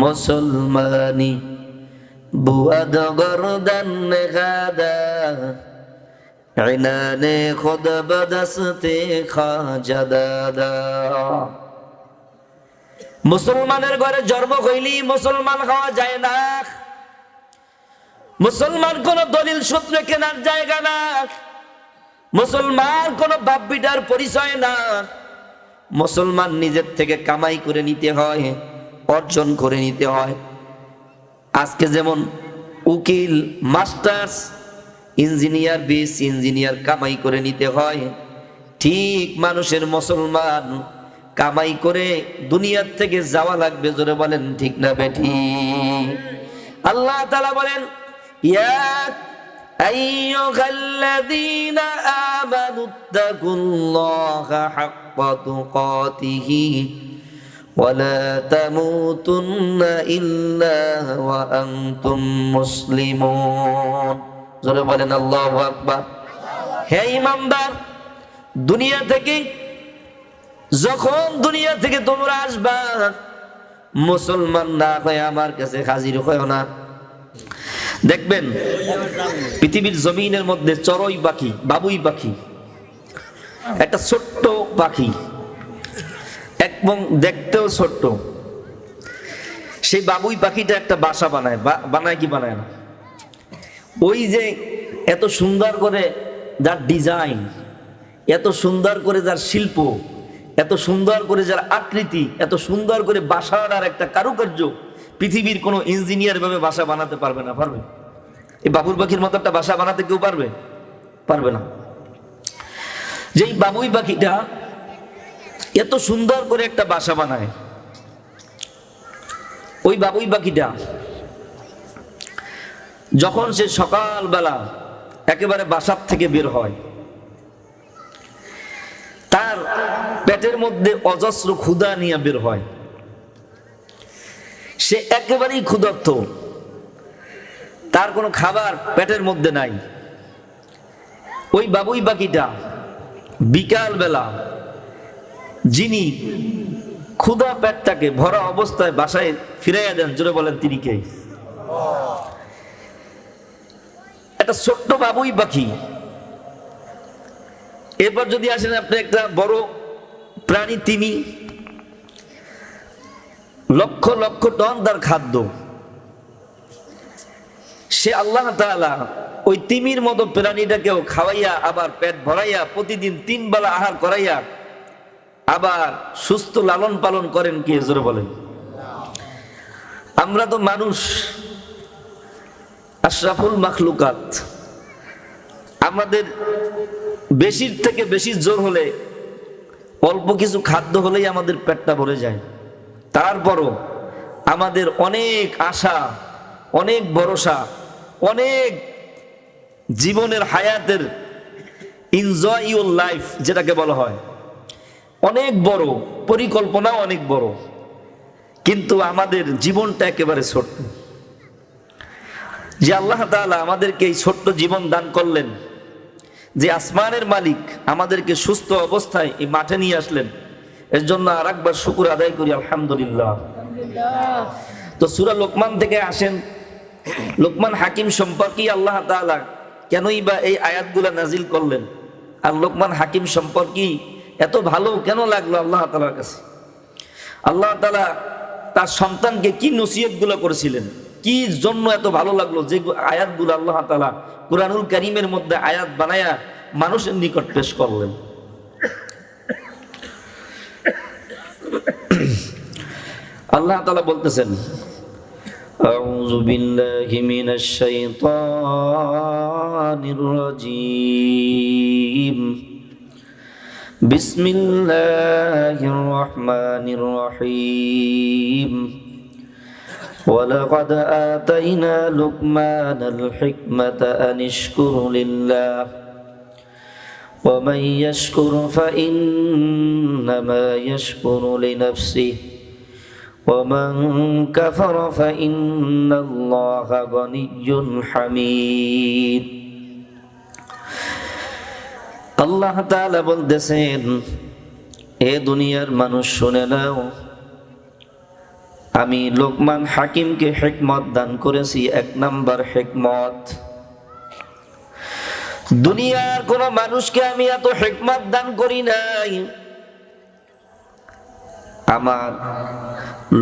মুসলমানি বুয়াদ গরদান গাদা ইনানে খুদ বদস্তে খাজা দাদা। মুসলমানের ঘরে জন্ম হইলি মুসলমান হওয়া যায় না। মুসলমান কোন দলিল সূত্রে কেনার জায়গা না। মুসলমান কোন বাপ বিটার পরিচয় না। মুসলমান নিজের থেকে কামাই করে নিতে হয়, অর্জন করে নিতে হয়। আজকে যেমন উকিল, মাস্টার্স, ইঞ্জিনিয়ার, বিএস ইঞ্জিনিয়ার কামাই করে নিতে হয়, ঠিক মানুষের মুসলমান কামাই করে দুনিয়ার থেকে যাওয়া লাগবে। জোরে বলেন ঠিক না বেঠি? আল্লাহ তাআলা বলেন, ইয়া আইয়ুহাল্লাযীনা আমানুত্তাকুল্লাহা হাক্কা তুকাতিহি ওয়া লা তামুতুন্না ইল্লা ওয়া আনতুম মুসলিমুন। জোরে বলেন আল্লাহু আকবার। হে ঈমানদার, যখন দুনিয়া থেকে তোমরা আসবা, মুসলমান না হয়ে আমার কাছে হাজির হয়ো না। দেখবেন পৃথিবীর জমিনের মধ্যে চড়ুই পাখি, বাবুই পাখি, একটা ছোট্ট পাখি, এবং দেখতেও ছোট্ট। সেই বাবুই পাখিটা একটা বাসা বানায় কি বানায় না? ওই যে এত সুন্দর করে যার ডিজাইন, এত সুন্দর করে যার শিল্প, এত সুন্দর করে যার আকৃতি, এত সুন্দর করে বাসার একটা কারুকার্য, পৃথিবীর কোনো ইঞ্জিনিয়ার ভাবে বাসা বানাতে পারবে না। পারবে? এই বাবুই পাখির মতো একটা বাসা বানাতে কেউ পারবে? পারবে না। যেই বাবুই পাখিটা এত সুন্দর করে একটা বাসা বানায়, ওই বাবুই পাখিটা যখন সে সকালবেলা একেবারে বাসার থেকে বের হয়, তার পেটের মধ্যে অজস্র ক্ষুধা নিয়ে বের হয়। সে একেবারেই ক্ষুধার্ত, তার কোনো খাবার পেটের মধ্যে নাই। ওই বাবুই পাখিটা বিকাল বেলা যিনি ক্ষুধা পেটটাকে ভরা অবস্থায় বাসায় ফিরাইয়া দেন, জোরে বলেন তিনি কে? একটা ছোট্ট বাবুই পাখি। এরপর যদি আসেন আপনি একটা বড় প্রাণী, তিমি, লক্ষ লক্ষ টন তার খাদ্য। সে আল্লাহ তাআলা ওই তিমির মতো প্রাণীটাকেও খাওয়াইয়া, আবার পেট ভরাইয়া, প্রতিদিন 3 বেলা আহার করাইয়া, আবার সুস্থ লালন পালন করেন কে? জোরে বলেন। আমরা তো মানুষ, আশরাফুল মাখলুকাত। আমাদের বেশির থেকে বেশি জোর হলে, অল্প কিছু খাদ্য হলেই আমাদের পেটটা ভরে যায়। তারপরও আমাদের অনেক আশা, অনেক ভরসা, অনেক জীবনের হায়াতের এনজয় ইউর লাইফ যেটাকে বলা হয়, অনেক বড় পরিকল্পনা, অনেক বড়, কিন্তু আমাদের জীবনটা একেবারে ছোট্ট। যে আল্লাহ তাআলা আমাদেরকে এই ছোট্ট জীবন দান করলেন, যে আসমানের মালিক আমাদেরকে সুস্থ অবস্থায় এই মাঠে নিয়ে আসলেন, এর জন্য আরেকবার শুকর আদায় করি, আলহামদুলিল্লাহ। তো সূরা লোকমান থেকে আসেন, লোকমান হাকিম সম্পর্কে আল্লাহ তাআলা কেনই বা এই আয়াতগুলা নাজিল করলেন, আর লোকমান হাকিম সম্পর্কে এত ভালো কেন লাগলো আল্লাহ তাআলার কাছে? আল্লাহ তাআলা তার সন্তানকে কি নসিহতগুলো করেছিলেন, কি জন্য এত ভালো লাগলো, যে আয়াতগুলো আল্লাহ তাআলা কুরআনুল কারীমের মধ্যে আয়াত বানায়া মানুষের নিকট পেশ করলেন। আল্লাহ তাআলা বলতেছেন, আউযু বিল্লাহি মিনাশ শাইতানির রাজীম, বিসমিল্লাহির রহমানির রহিম, ওয়ালাকাদ আতাইনা লুকমানাল হিকমাতা আন ইশকুর লিল্লাহ ওয়া মান ইয়াশকুর ফাইন্নামা ইয়াশকুরু লিনাফসিহি ওয়া মান কাফারা ফাইন্নাল্লাহা গনিয়্যুন হামিদ। আল্লাহ তাআলা বলতেছেন, হে দুনিয়ার মানুষ শুনে নাও, আমি লোকমান হাকিমকে হিকমত দান করেছি। 1 নাম্বার হিকমত, দুনিয়ার কোন মানুষকে আমি এত হিকমত দান করি নাই। আমার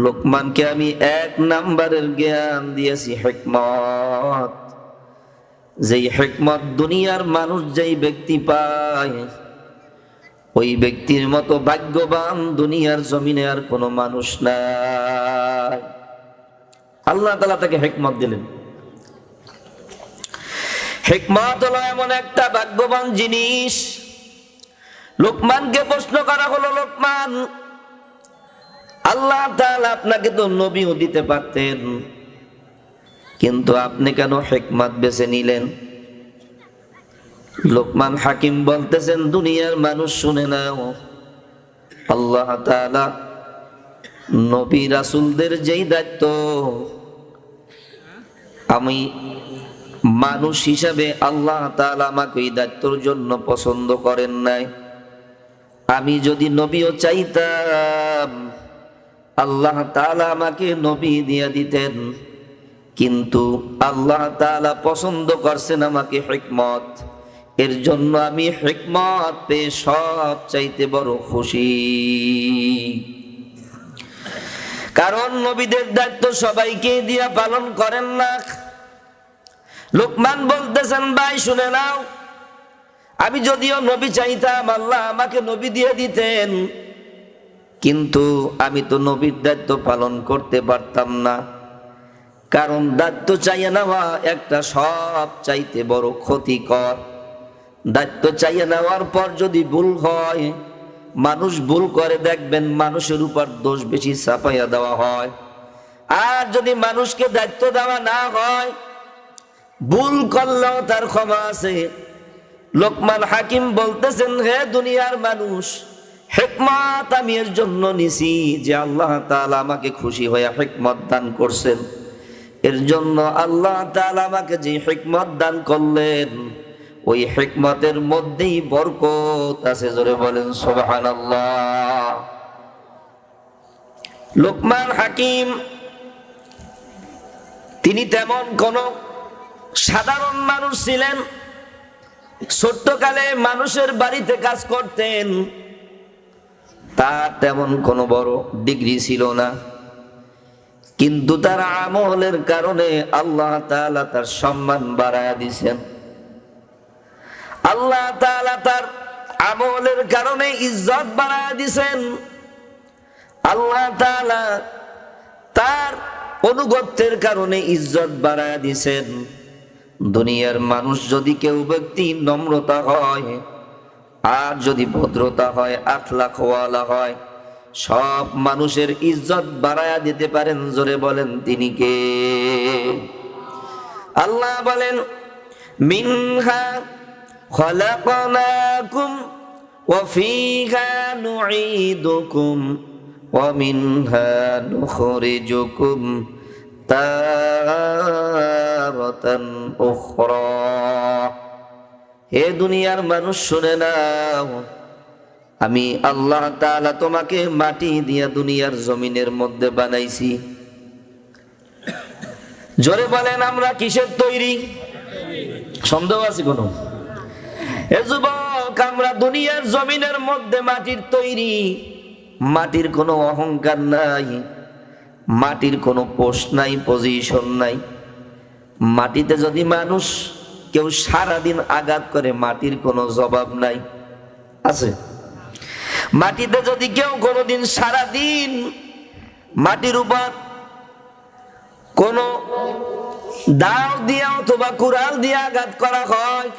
লোকমানকে আমি 1 নাম্বারের জ্ঞান দিয়েছি, হিকমত। যেই হিকমত দুনিয়ার মানুষ যেই ব্যক্তি পায়, ওই ব্যক্তির মতো ভাগ্যবান দুনিয়ার জমিনে আর কোনো মানুষ নাই। আল্লাহ তাআলা তাকে হিকমত দিলেন। হিকমত হলো এমন একটা ভাগ্যবান জিনিস। লোকমানকে প্রশ্ন করা হলো, লোকমান, আল্লাহ তাআলা আপনাকে তো নবীও দিতে পারতেন, কিন্তু আপনি কেন হিকমত বেছে নিলেন? লোকমান হাকিম বলতেছেন, দুনিয়ার মানুষ শুনে নাও, আল্লাহ তাআলা নবী রাসূলদের যেই দায়িত্ব, আমি মানুষ হিসাবে আল্লাহ তাআলা আমাকে এই দায়িত্বের জন্য পছন্দ করেন নাই। আমি যদি নবীও চাইতাম, আল্লাহ তাআলা আমাকে নবী দিয়ে দিতেন, কিন্তু আল্লাহ তাআলা পছন্দ করছেন আমাকে হিকমত। এর জন্য আমি হিকমত পেয়ে সব চাইতে বড় খুশি। কারণ নবীদের দায়িত্ব সবাইকে দিয়া পালন করেন না। লোকমান বলতেছেন, ভাই শুনে নাও, আমি যদিও নবী চাইতাম, আল্লাহ আমাকে নবী দিয়ে দিতেন, কিন্তু আমি তো নবীর দায়িত্ব পালন করতে পারতাম না। কারণ দায়িত্ব চাইয়ে নেওয়া একটা সব চাইতে বড় ক্ষতিকর। দায়িত্ব চাইয়ে নেওয়ার পর যদি ভুল হয়, মানুষ ভুল করে, দেখবেন মানুষের উপর দোষ বেশি চাপাইয়া দেওয়া হয়। আর যদি মানুষকে দায়িত্ব দেওয়া না হয়, ভুল করলেও তার ক্ষমা আছে। লোকমান হাকিম বলতেছেন, হে দুনিয়ার মানুষ, হিকমত আমি এর জন্য নিছি যে আল্লাহ তাআলা আমাকে খুশি হয়ে হিকমত দান করছেন। এর জন্য আল্লাহ তাআলা আমাকে যে হিকমত দান করলেন, ওই হিকমতের মধ্যেই বরকত আছে। জোরে বলেন সুবহানাল্লাহ। লোকমান হাকিম তিনি তেমন কোন সাধারণ মানুষ ছিলেন। ছোট্টকালে মানুষের বাড়িতে কাজ করতেন। তার তেমন কোনো বড় ডিগ্রি ছিল না, কিন্তু তার আমলের কারণে আল্লাহ তাআলা তার সম্মান বাড়ায়া দিয়েছেন। আল্লাহ তাআলা তার আমলের কারণে ইজ্জত বাড়ায়া দিয়েছেন। আল্লাহ তাআলা তার অনুগত্যের কারণে ইজ্জত বাড়ায়া দিয়েছেন। দুনিয়ার মানুষ যদি কেউ ব্যক্তি নম্রতা হয়, আর যদি ভদ্রতা হয়, আখলাকওয়ালা হয়, সব মানুষের ইজ্জত বাড়ায়া দিতে পারেন। জোরে বলেন তিনি কে? আল্লাহ বলেন, মিনহা খলাকনাকুম ওয়া ফিহা নুঈদুকুম ওয়া মিনহা নুখরিজুকুম তারাতান উখরা। হে দুনিয়ার মানুষ শুনে নাও, আমি আল্লাহ তাআলা তোমাকে মাটি দিয়া দুনিয়ার জমিনের মধ্যে বানাইছি। জোরে বলেন, আমরা কিসের তৈরি? সন্দেহ আছে কোনো? এ যুবক, আমরা দুনিয়ার জমিনের মধ্যে মাটির তৈরি। মাটির কোনো অহংকার নাই, মাটির কোনো পোস্ট নাই, পজিশন নাই। মাটিতে যদি মানুষ কেউ সারাদিন আঘাত করে, মাটির কোনো জবাব নাই, আছে? মাটিতে যদি কেউ কোনোদিন সারাদিন মাটির উপর কোনো দাও দিয়া অথবা কুড়াল দিয়ে আঘাত করা হয়,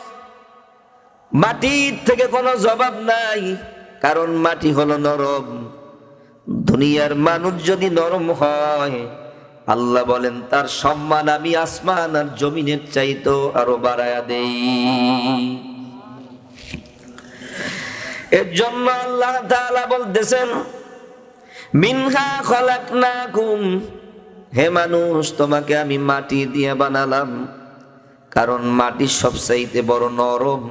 মাটির থেকে কোনো জবাব নাই, কারণ মাটি হলো নরম। দুনিয়ার মানুষ যদি নরম হয়, আল্লাহ বলেন তার সম্মান আমি আসমান আর জমিনের চাইতো আরো বাড়ায়া দেই। এর জন্য আল্লাহ তাআলা বলতেছেন, মিনহা খলাকনাকুম, হে মানুষ, তোমাকে আমি মাটি দিয়ে বানালাম। কারণ মাটি সবচাইতে বড় নরম।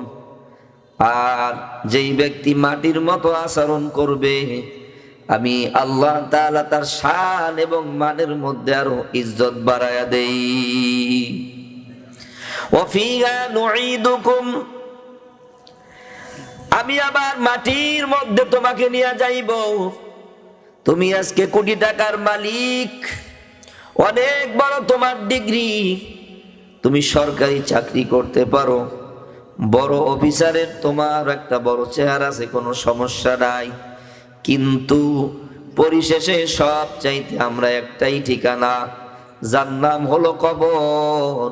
আর যেই ব্যক্তি মাটির মতো আচরণ করবে, আমি আল্লাহ তাআলা তার শান এবং মানের মধ্যে আরো ইজ্জত বাড়ায়া দেই। ওয়া ফিহা নুঈদুকুম, আমি আবার মাটির মধ্যে তোমাকে নিয়ে যাইব। তুমি আজকে কোটি টাকার মালিক, অনেক বড় তোমার ডিগ্রি, তুমি সরকারি চাকরি করতে পারো, বড় অফিসারের তোমার একটা বড় চেহারা আছে, কোনো সমস্যা নাই। কিন্তু পরিশেষে সব চাইতে আমরা একটাই ঠিকানা, যার নাম হলো কবর।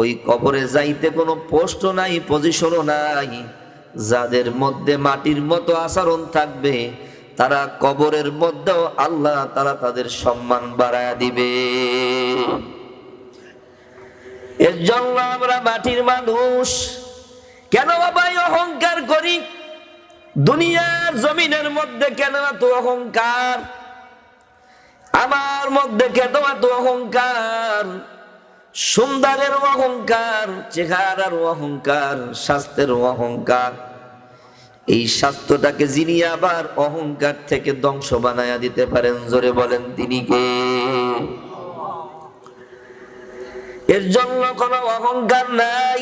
ওই কবরে যাইতে কোনো পোস্টও নাই, পজিশনও নাই। যাদের মধ্যে মাটির মতো আচরণ থাকবে, তারা কবরের মধ্যেও আল্লাহ তাআলা তাদের সম্মান বাড়ায়া দিবে। এর জন্য আমরা মাটির মানুষ। কেন বাবা অহংকার করি? দুনিয়ার জমিনের মধ্যে কেন এত অহংকার? আমার মধ্যে কেন এত অহংকার? সুন্দরের অহংকার, চেহারার অহংকার, স্বাস্থ্যের অহংকার। এই স্বাস্থ্যটাকে যিনি আবার অহংকার থেকে ধ্বংস বানায়া দিতে পারেন, জোরে বলেন তিনি কে? এর জন্য কোনো অহংকার নাই।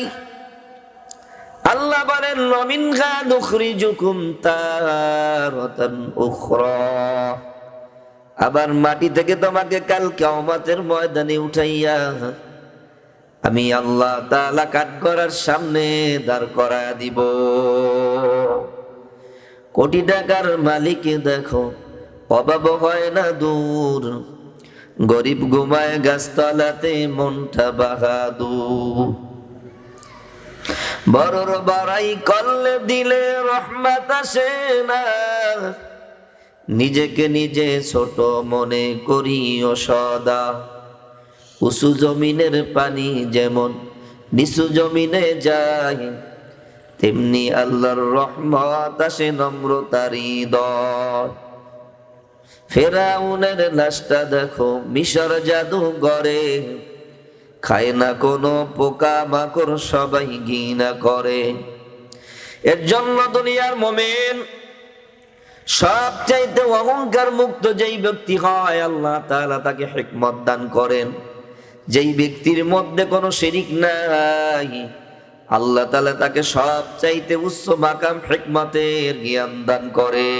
আল্লাহ বলেন মিনহা নুখরিজুকুম তারাতান উখরা, আবার মাটি থেকে তোমাকে কাল কিয়ামতের ময়দানে উঠাইয়া আমি আল্লাহ তাআলা কাঠগড়ার সামনে দাঁড় করায়া দিব। কোটি টাকার মালিক দেখো, অভাব হয় না দূর, গরিব ঘুমায় গাছতলাতে মনটা বাহাদুর। বড়র বাড়াই করলে দিলে রহমত আসে না, নিজেকে নিজে ছোট মনে করিও সদা। উঁচু জমিনের পানি যেমন নিচু জমিনে যায়, তেমনি আল্লাহর রহমত আসে নম্রতার হৃদয়। ফেরাউনের লাশটা দেখো মিশর জাদুঘরে, খায় না কোনো পোকা মাকড়, সবাই ঘৃণা করে। এর জন্য দুনিয়ার মুমিন সবচাইতে অহংকার মুক্ত যেই ব্যক্তি হয়, আল্লাহ তাআলা তাকে হিকমত দান করেন। যেই ব্যক্তির মধ্যে কোনো শিরিক নাই, আল্লাহ তাআলা তাকে সবচাইতে উচ্চ মাকাম হিকমতের জ্ঞান দান করে।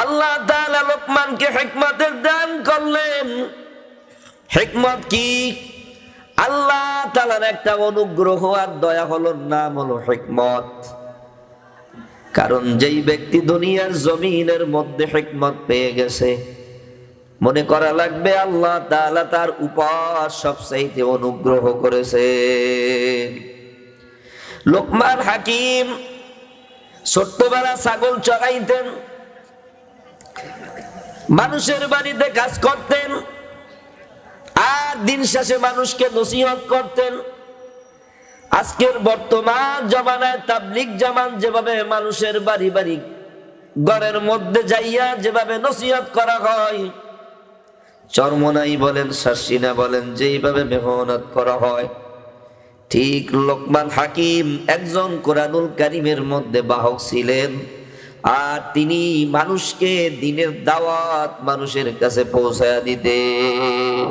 আল্লাহ তাআলা লোকমানকে হিকমতের দান করলেন। হিকমত কি? আল্লাহ তাআলার একটা অনুগ্রহ আর দয়া হলো, নাম হলো হিকমত। কারণ যেই ব্যক্তি দুনিয়ার জমিনের মধ্যে হিকমত পেয়ে গেছে, মনে করা লাগবে আল্লাহ তাআলা তার উপর সবচাইতে অনুগ্রহ করেছে। লোকমান হাকিম ছোট্টবেলা ছাগল চড়াইতেন, মানুষের বাড়িতে কাজ করতেন, আর দিন শেষে মানুষকে নসিহত করতেন। আজকের বর্তমান জামানায় তাবলীগ জামান যেভাবে মানুষের বাড়ি বাড়ি ঘরের মধ্যে যাইয়া যেভাবে নসিহত করা হয়, চরমনাই বলেন, শাসিনা বলেন, যেইভাবে মেহনত করা হয়, ঠিক লোকমান হাকিম একজন কোরআনুল কারীমের মধ্যে বাহক ছিলেন। আর তিনি মানুষকে দ্বীনের দাওয়াত মানুষের কাছে পৌঁছায়া দিতেন।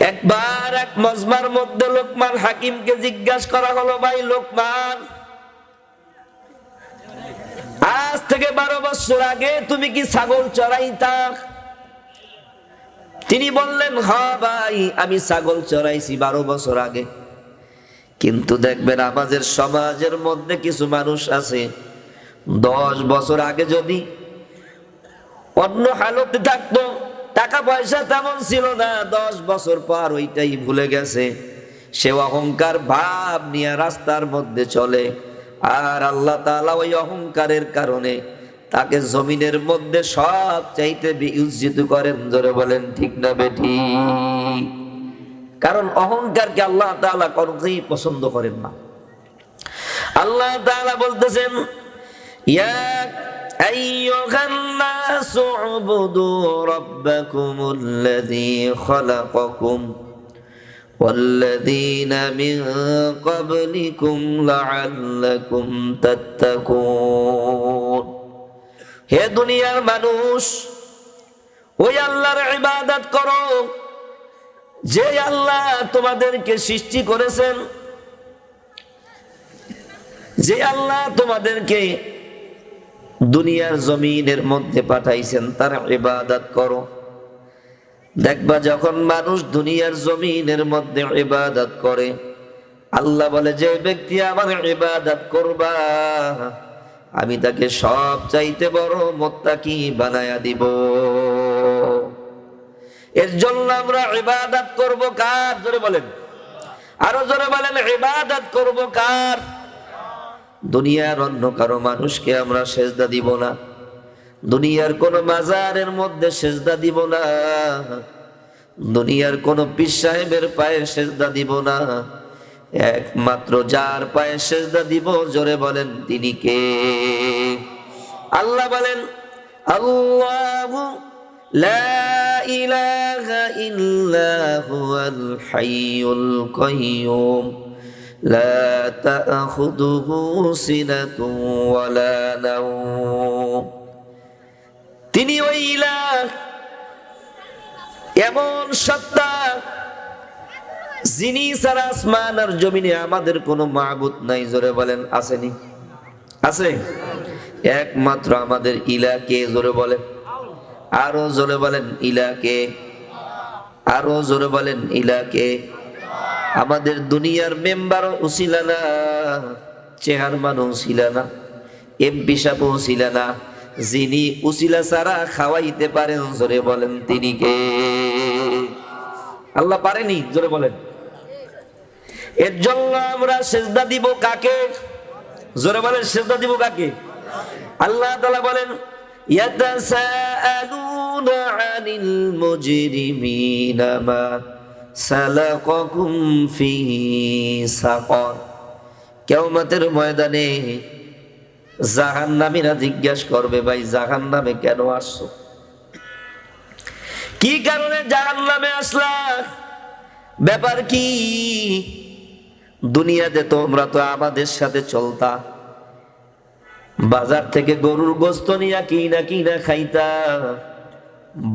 একবার এক মজমার মধ্যে লোকমান হাকিমকে জিজ্ঞাসা করা হলো, ভাই লোকমান, আজ থেকে 12 বছর আগে তুমি কি ছাগল চড়াইতা? তিনি বললেন, হ্যাঁ ভাই, আমি ছাগল চড়াইছি 12 বছর আগে। কিন্তু দেখবেন আমাদের সমাজের মধ্যে কিছু মানুষ আছে, 10 বছর আগে যদি অন্য হালতে থাকতো, টাকা পয়সা তেমন ছিল না, 10 বছর পর ওইটাই ভুলে গেছে। সে অহংকার ভাব নিয়ে রাস্তার মধ্যে চলে, আর আল্লাহ তাআলা ওই অহংকারের কারণে তাকে জমিনের মধ্যে সব চাইতে বিউজ্জিত করেন। জোরে বলেন ঠিক না বেঠিক? কারণ অহংকারকে আল্লাহ তাআলা কোনোদিনই পছন্দ করেন না। আল্লাহ তাআলা বলতেছেন, ইয়া আইয়ুহান নাসু উবুদু রাব্বাকুমুল্লাযী খালাকাকুম والذين من قبلكم لعلكم تتقون। হে দুনিয়ার মানুষ, ওই আল্লাহর ইবাদত করো যে আল্লাহ তোমাদেরকে সৃষ্টি করেছেন, যে আল্লাহ তোমাদেরকে দুনিয়ার জমিনের মধ্যে পাঠাইছেন, তার ইবাদত করো। দেখবা যখন মানুষ দুনিয়ার জমিনের মধ্যে ইবাদত করে, আল্লাহ বলে যে ব্যক্তি আমার ইবাদত করবা আমি তাকে সব চাইতে বড় মুত্তাকি বানায়া দিব। এর জন্য আমরা ইবাদত করব কার? জোরে বলেন, আরো জোরে বলেন, ইবাদত করব কার? দুনিয়ার অন্য কারো মানুষকে আমরা সেজদা দিব না, দুনিয়ার কোন মাজারের মধ্যে সেজদা দিব না, দুনিয়ার কোন পীর সাহেবের পায়ে সেজদা দিব না। একমাত্র যার পায়ে সেজদা দিব, জোরে বলেন, তিনি কে? আল্লাহ বলেন, আল্লাহু লা ইলাহা ইল্লা হুয়াল হাইয়ুল কাইয়্যুম লা তাখুযুহু সিনাতুন ওয়ালা নাওম। তিনি ওই ইলাহ, এমন সত্তা যিনি ছাড়া আসমান আর জমিনে আমাদের কোনো মাবুদ নাই। জোরে বলেন, আসেনি? আছে? একমাত্র আমাদের ইলাহ কে? জোরে বলেন, আরো জোরে বলেন, ইলাহ কে? আরো জোরে বলেন, ইলাহ কে? আমাদের দুনিয়ার মেম্বার উসিলা না, চেয়ারম্যান উসিলা না, এমপি সাহেব উসিলা না, যিনি উসিলা ছাড়া খাওয়াইতে পারেন, জোরে বলেন, তিনি কে? আল্লাহ পারেনি? জোরে বলেন। এর জন্য আমরা সেজদা দিব কাকে? জোরে বলেন, সেজদা দিব কাকে? আল্লাহ তাআলা বলেন, ইয়াতাসাআলুনা আনিল মুজরিমিনা মা সালাকাকুম ফি সাকার। কিয়ামতের ময়দানে জাহান্নামীরা জিজ্ঞাসা করবে, ভাই জাহান্নামে কেন আসছো? কি কারণে জাহান্নামে আসলা? ব্যাপার কি? দুনিয়াতে তোমরা তো আমাদের সাথে চলতা, বাজার থেকে গরুর গোশত নিয়া কিনা কিনা খাইতা,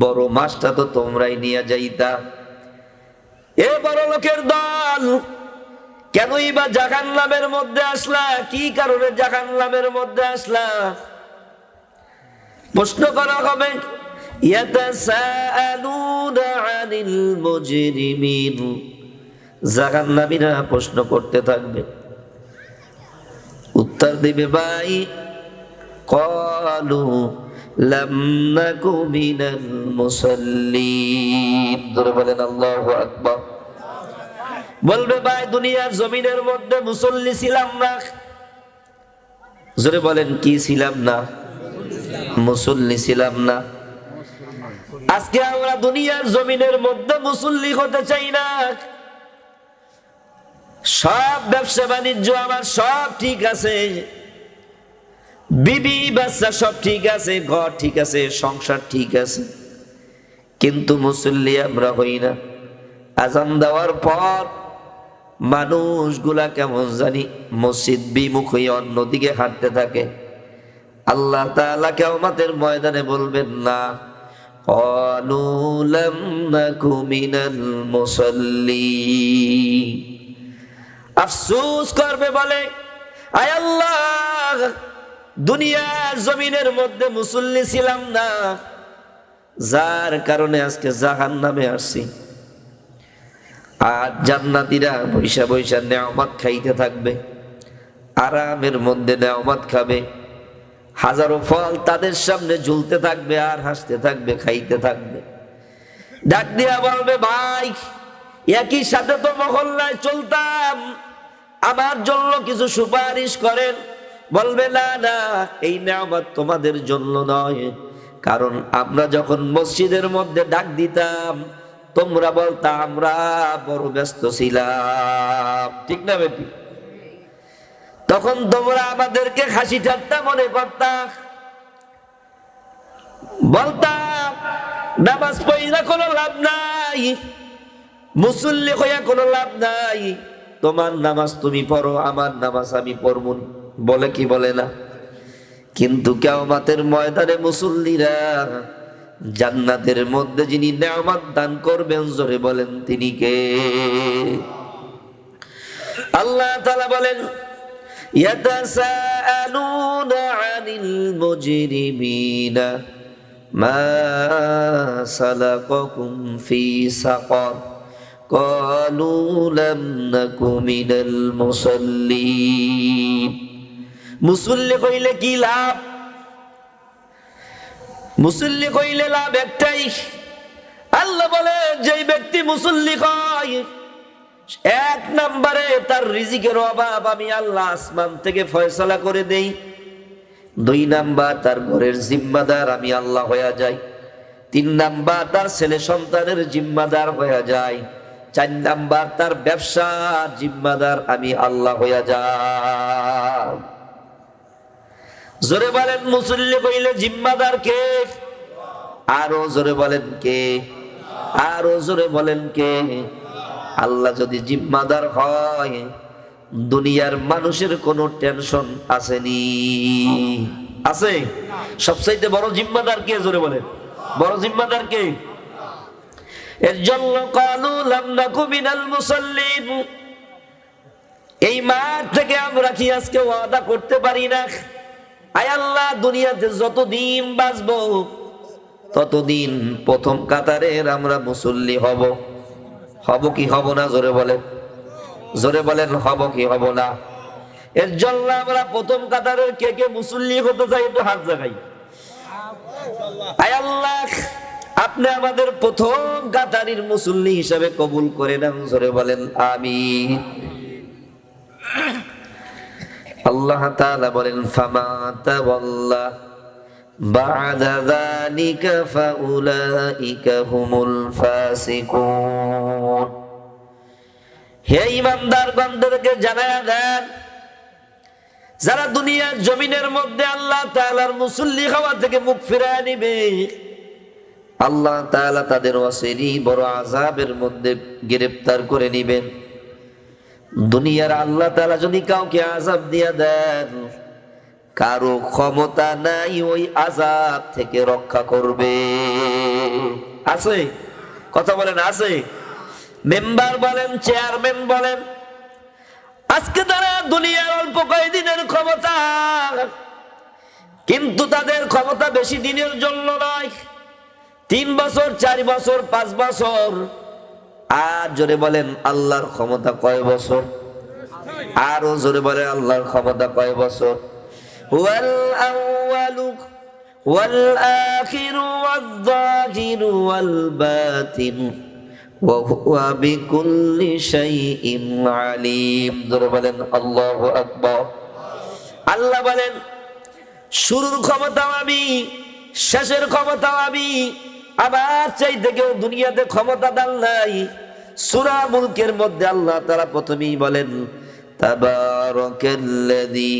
বড় মাছটা তো তোমরাই নিয়ে যাইতা। এ বড় লোকের দল, কেনই বা জাহান্নামের মধ্যে আসলা? কি কারণে জাহান্নামের মধ্যে আসলা? প্রশ্ন করা হবে। ইয়াতাসাআলুনা আনিল মুজরিমিন, জাহান্নামীরা প্রশ্ন করতে থাকবে, উত্তর দিবে, ভাই ক্বালু লাম নাকু মিনাল মুসাল্লিন। জোরে বলেন আল্লাহু আকবার। বলবে, ভাই দুনিয়ার জমিনের মধ্যে মুসল্লি ছিলাম না। জোরে বলেন, কি ছিলাম না? মুসল্লি ছিলাম না। আজকে আমরা দুনিয়ার জমিনের মধ্যে মুসল্লি হতে চাই না। সব ব্যবসা বাণিজ্য আমার সব ঠিক আছে, বিবি বাচ্চা সব ঠিক আছে, ঘর ঠিক আছে, সংসার ঠিক আছে, কিন্তু মুসল্লি আমরা হই না। আজান দেওয়ার পর মানুষগুলা কেমন জানি মসজিদ বিমুখ হয়ে অন্যদিকে হাঁটতে থাকে। আল্লাহ তাআলা কিয়ামতের ময়দানে বলবেন, না, ক্বালু লাম নাকু মিনাল মুসাল্লিন। আফসোস করবে, বলে, আয় আল্লাহ, দুনিয়ার জমিনের মধ্যে মুসল্লি ছিলাম না, যার কারণে আজকে জাহান্নামে আসছি। আর জান্নাতীরা বৈশা বৈশা নেয়ামত খাইতে থাকবে, আরামের মধ্যে নেয়ামত খাবে, হাজারো ফল তাদের সামনে ঝুলতে থাকবে, আর হাসতে থাকবে, খাইতে থাকবে। ডাক দিয়া বলবে, ভাই একই সাথে তো মহল্লায় চলতাম, আমার জন্য কিছু সুপারিশ করেন। বলবে, না না, এই নেয়ামত তোমাদের জন্য নয়, কারণ আমরা যখন মসজিদের মধ্যে ডাক দিতাম তোমরা বলতা আমরা বড় ব্যস্ত ছিলাম, ঠিক না বেটি? তখন তোমরা আমাদেরকে হাসি ঠাট্টা মনে করতা, বলতা নামাজ পড়া কোনো লাভ নাই, মুসল্লি হইয়া কোনো লাভ নাই। তোমার নামাজ তুমি পড়ো, আমার নামাজ আমি পড়ব, বলে কি বলে না? কিন্তু কিয়ামতের ময়দানে মুসল্লিরা জান্নাতের মধ্যে যিনি নেয়ামত দান করবেন, জোরে বলেন তিনি কে? আল্লাহ তাআলা বলেন, ইয়াতাসাআলুনা আনিল মুজরিমিনা মা সালাকাকুম ফি সাকার ক্বালু লাম নাকু মিনাল মুসাল্লিন। মুসল্লি কইলে কি লাভ? মুসল্লি কইলে লাভ একটাই। আল্লাহ বলে, যে ব্যক্তি মুসল্লি হয়, এক নম্বরে তার রিজিকের অভাব আমি আল্লাহ আসমান থেকে ফয়সালা করে দেই। 2 নাম্বার, তার ঘরের জিম্মাদার আমি আল্লাহ হয়ে যাই। 3 নাম্বার, তার ছেলে সন্তানের জিম্মাদার হয়ে যায়। 4 নাম্বার, তার ব্যবসার জিম্মাদার আমি আল্লাহ হয়ে যাই। জোরে বলেন, মুসল্লি কইলে জিম্মাদার কে? আরো জোরে বলেন কে? আরো জোরে বলেন কে? আল্লাহ যদি জিম্মাদার হয়, দুনিয়ার মানুষের কোনো টেনশন আসেনি? আছে? সবচাইতে বড় জিম্মাদার কে? জোরে বলেন, বড় জিম্মাদার কে? এর জন্য ক্বালু লাম নাকু মিনাল মুসাল্লিন। এই মাঠ থেকে আমরা কি আজকে ওয়াদা করতে পারি না, আয় আল্লাহ দুনিয়াতে যতদিন বাঁচবো ততদিন প্রথম কাতারের আমরা মুসল্লি হব? হব কি হব না? জোরে বলেন, জোরে বলেন, হব কি হব না? এর জন্য আমরা প্রথম কাতারের কে কে মুসল্লি হতে চাই, একটু হাত জাগাই। আয় আল্লাহ, আপনি আমাদের প্রথম কাতারের মুসল্লি হিসাবে কবুল করে নেন। জোরে বলেন আমিন। আল্লাহ তাআলা বলেন, ফামা তাওয়াল্লা বা'দা যালিকা ফাউলাইকা হুমুল ফাসিকুন। হে ঈমানদারগণদেরকে জানায়া দেন, যারা দুনিয়ার জমিনের মধ্যে আল্লাহ তাআলার মুসল্লি হওয়া থেকে মুখ ফিরায় নিবে, আল্লাহ তাআলা তাদের ওয়াসিলি বড় আযাবের মধ্যে গ্রেফতার করে নিবেন। দুনিয়ার আল্লাহ তাআলা যদি কাউকে আযাব দিয়া দেন, কারো ক্ষমতা নাই ওই আযাব থেকে রক্ষা করবে। আছে? কথা বলেন, আছে? মেম্বার বলেন, চেয়ারম্যান বলেন, আজকে তারা দুনিয়ার অল্প কয়েকদিনের ক্ষমতা, কিন্তু তাদের ক্ষমতা বেশি দিনের জন্য নয়। 3 বছর, 4 বছর, 5 বছর। আর জোরে বলেন, আল্লাহর ক্ষমতা কয় বছর? আরো জোরে বলেন, আল্লাহর ক্ষমতা কয় বছর? হুয়াল আউয়ালু ওয়াল আখিরু ওয়াল যাহিরু ওয়াল বাতিনু ওয়া হুয়া বিকুল্লি শাইইন আলিম। জোরে বলেন আল্লাহু আকবার। আল্লাহ বলেন, শুরুর ক্ষমতাও আমি, শেষের ক্ষমতাও আমি। আমার চাইতে কেউ দুনিয়াতে ক্ষমতাদার নাই। সূরা মুলকের মধ্যে আল্লাহ তাআলা প্রথমেই বলেন, তাবারাকাল্লাযী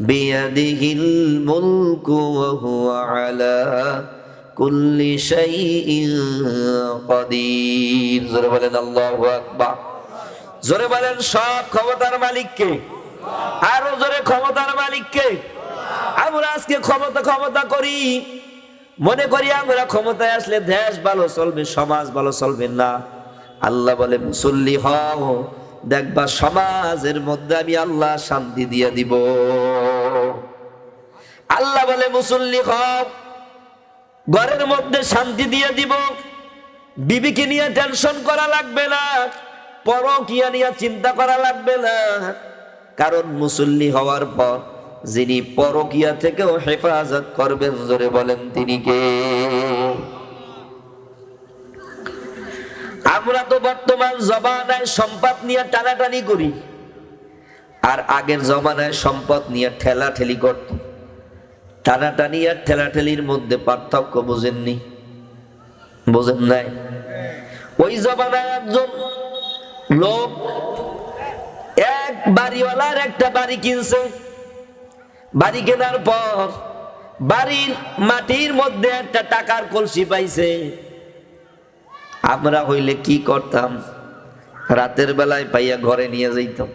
বিয়াদিহিল মুলকু ওয়া হুয়া আলা কুল্লি শাইইন কাদির। জোরে বলেন আল্লাহু আকবার। জোরে বলেন, সব ক্ষমতার মালিক কে? আরো জোরে, ক্ষমতার মালিক কে? আমরা আজকে ক্ষমতা করি, মনে করি আমরা ক্ষমতায় আসলে দেশ ভালো চলবে, সমাজ ভালো চলবে। না, আল্লাহ বলে মুসল্লি হও, দেখবা সমাজের মধ্যে আমি আল্লাহ শান্তি দিয়ে দিব। আল্লাহ বলে মুসল্লি হও, ঘরের মধ্যে শান্তি দিয়ে দিব। বিবিকে নিয়ে টেনশন করা লাগবে না, পরকিয়া নিয়ে চিন্তা করা লাগবে না। কারণ মুসল্লি হওয়ার পর যিনি পরকিয়া থেকেও হেফাজত করবেন, জোরে বলেন তিনি কে? আমরা তো বর্তমান জমানায় সম্পদ নিয়ে টানাটানি করি, আর আগের জমানায় সম্পদ নিয়ে ঠেলাঠেলি করত। টানাটানি আর ঠেলাঠেলির মধ্যে পার্থক্য বুঝেননি? বুঝেন নাই? ওই জমানায় একজন লোক এক বাড়িওয়ালার একটা বাড়ি কিনছে। বাড়ি কেনার পর বাড়ির মাটির মধ্যে একটা টাকার কলসি পাইছে। আমরা হইলে কি করতাম, রাতের বেলায় পাইয়া ঘরে নিয়ে যাইতাম।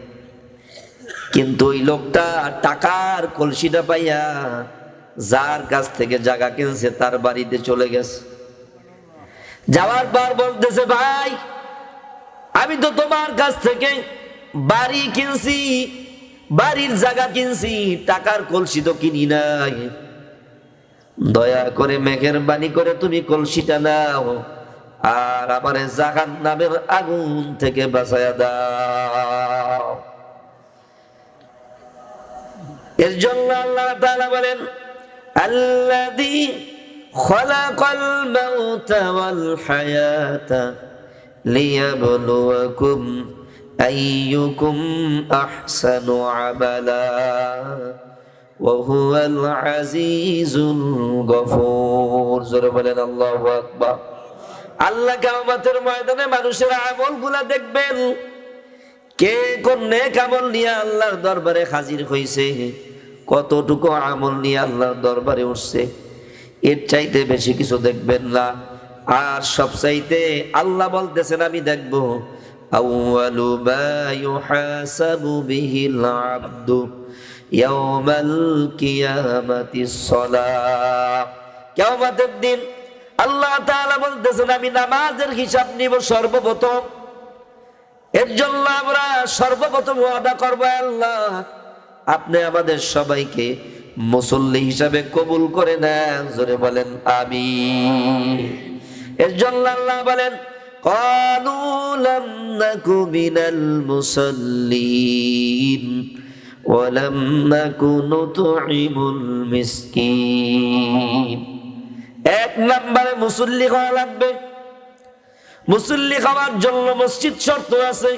কিন্তু ওই লোকটা টাকার কলসিটা পাইয়া যার কাছ থেকে জায়গা কিনছে তার বাড়িতে চলে গেছে। যাওয়ার পর বলতেছে, ভাই আমি তো তোমার কাছ থেকে বাড়ি কিনছি, বাড়ির জায়গা কিনছি, টাকার কলসি তো কিনি নাই। দয়া করে মেহেরবানি করে তুমি কলসিটা নাও আর আমারে জাহান্নামের আগুন থেকে বাঁচায়া দাও। এর জন্য আল্লাহ তাআলা বলেন, আল্লাযী খালাকাল মাউতা ওয়াল হায়াতা লিয়াবলুয়াকুম আইয়ুকুম আহসানু আমালা ওয়া হুয়াল আজিজুল গফুর। জোরে বলেন আল্লাহু আকবার। আল্লাহ কিয়ামতের ময়দানে মানুষের আমলগুলা দেখবেন, কে কোন নেক আমল নিয়ে আল্লাহর দরবারে হাজির হইছে, কতটুকু আমল নিয়ে আল্লাহর দরবারে উঠছে, এর চাইতে বেশি কিছু দেখবেন না। আর সব চাইতে আল্লাহ বলতেছেন, আমি দেখব আউয়ালু মা ইউহাসাবু বিহিল আবদু ইয়াউমাল কিয়ামাতিস সালাহ। কিয়ামতের দিন আল্লাহ তাআলা বলতেছেন, আমি নামাজের হিসাব নিব সর্বপ্রথম। এর জন্য আমরা সর্বপ্রথম ওয়াদা করব, আল্লাহ আপনি আমাদের সবাইকে মুসল্লি হিসাবে কবুল করে নেন। জোরে বলেন আমিন। এর জন্য আল্লাহ বলেন, ক্বালু লাম নাকু মিনাল মুসাল্লিন ওয়া লাম নাকু নুতঈমুল মিসকিন। এক নম্বরে মুসল্লি হওয়া লাগবে। মুসল্লি হওয়ার জন্য মসজিদ শর্ত আছে।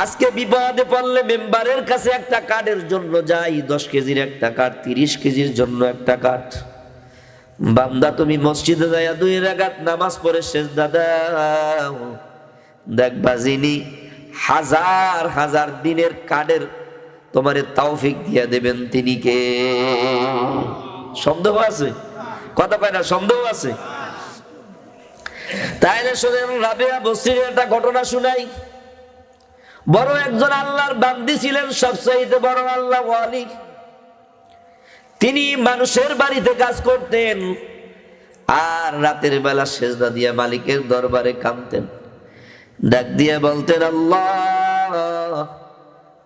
আজকে বিপদে পড়লে মেম্বারের কাছে একটা কার্ডের জন্য যাই, 10 কেজির একটা কার্ড, 30 কেজির জন্য একটা কার্ড। বান্দা তুমি মসজিদে যাইয়া 2 রাকাত নামাজ পড়ে সেজদা দাও, দেখবা যিনি হাজার হাজার দিনের কার্ডের তোমারে তৌফিক দিয়া দেবেন তিনি কে? সন্দেহ আছে? কথা কয় না, সন্দেহ আছে? তাইলে শুনেন, রাবেয়া বস্তির একটা ঘটনা শুনাই। বড় একজন আল্লাহর বান্দি ছিলেন, সবচাইতে বড় আল্লাহ ওয়ালি। তিনি মানুষের বাড়িতে কাজ করতেন আর রাতের বেলা সেজদা দিয়ে মালিকের দরবারে কাঁদতেন। ডাক দিয়ে বলতেন, আল্লাহ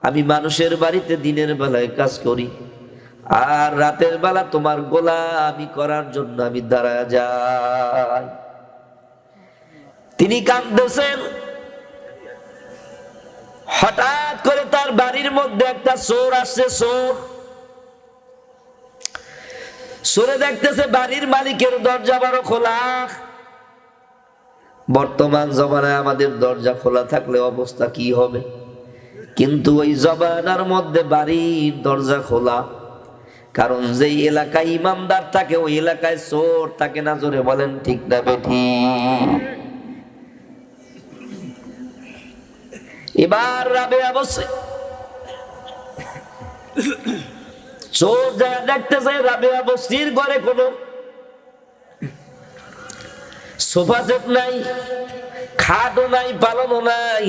আমি মানুষের বাড়িতে দিনের বেলায় কাজ করি আর রাতের বেলা তোমার গোলামি করার জন্য আমি দাঁড়ায় যাই। তিনি কাঁদতেছেন। হঠাৎ করে তার বাড়ির মধ্যে একটা চোর আসছে। চোরে দেখতেছে বাড়ির মালিকের দরজা বড় খোলা। বর্তমান জমানায় আমাদের দরজা খোলা থাকলে অবস্থা কি হবে, কিন্তু ওই জমানার মধ্যে বাড়ির দরজা খোলা। কারণ যেই এলাকায় ইমামদার থাকে ওই এলাকায় চোর থাকে না। জোরে বলেন ঠিক না বেঠিক? এবার রাবেয়া বসে চোর যা দেখতেছে রাবেয়া বস্তির ঘরে কোনো সোফা সেট নাই, খাটও নাই, পালনও নাই।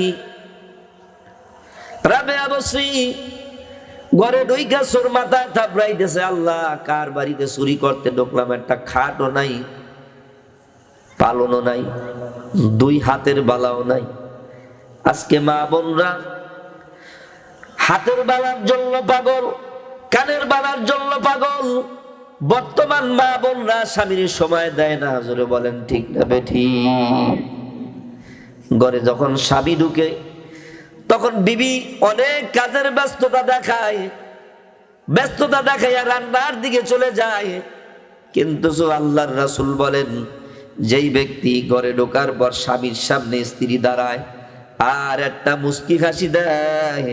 রাবেয়া বসি ঘরে ঢুইকা চোর মাথায় থাপড়াইতেছে, আল্লাহ কার বাড়িতে চুরি করতে ঢুকলাম, একটা খাটও নাই, পালনও নাই, 2 হাতের বালাও নাই। আজকে মা বোনরা হাতের বালার জন্য পাগল, কানের বালার জন্য পাগল। বর্তমান মা বোনরা স্বামীর সময় দেয় না। জোরে বলেন ঠিক না বেঠিক? ঘরে যখন স্বামী ঢুকে তখন বিবি অনেক কাজের ব্যস্ততা দেখায়, রান্নার দিকে চলে যায়। কিন্তু আল্লাহর রাসূল বলেন, যেই ব্যক্তি ঘরে ঢোকার পর স্বামীর সামনে স্ত্রী দাঁড়ায় আর একটা মুস্কি হাসি দেয়,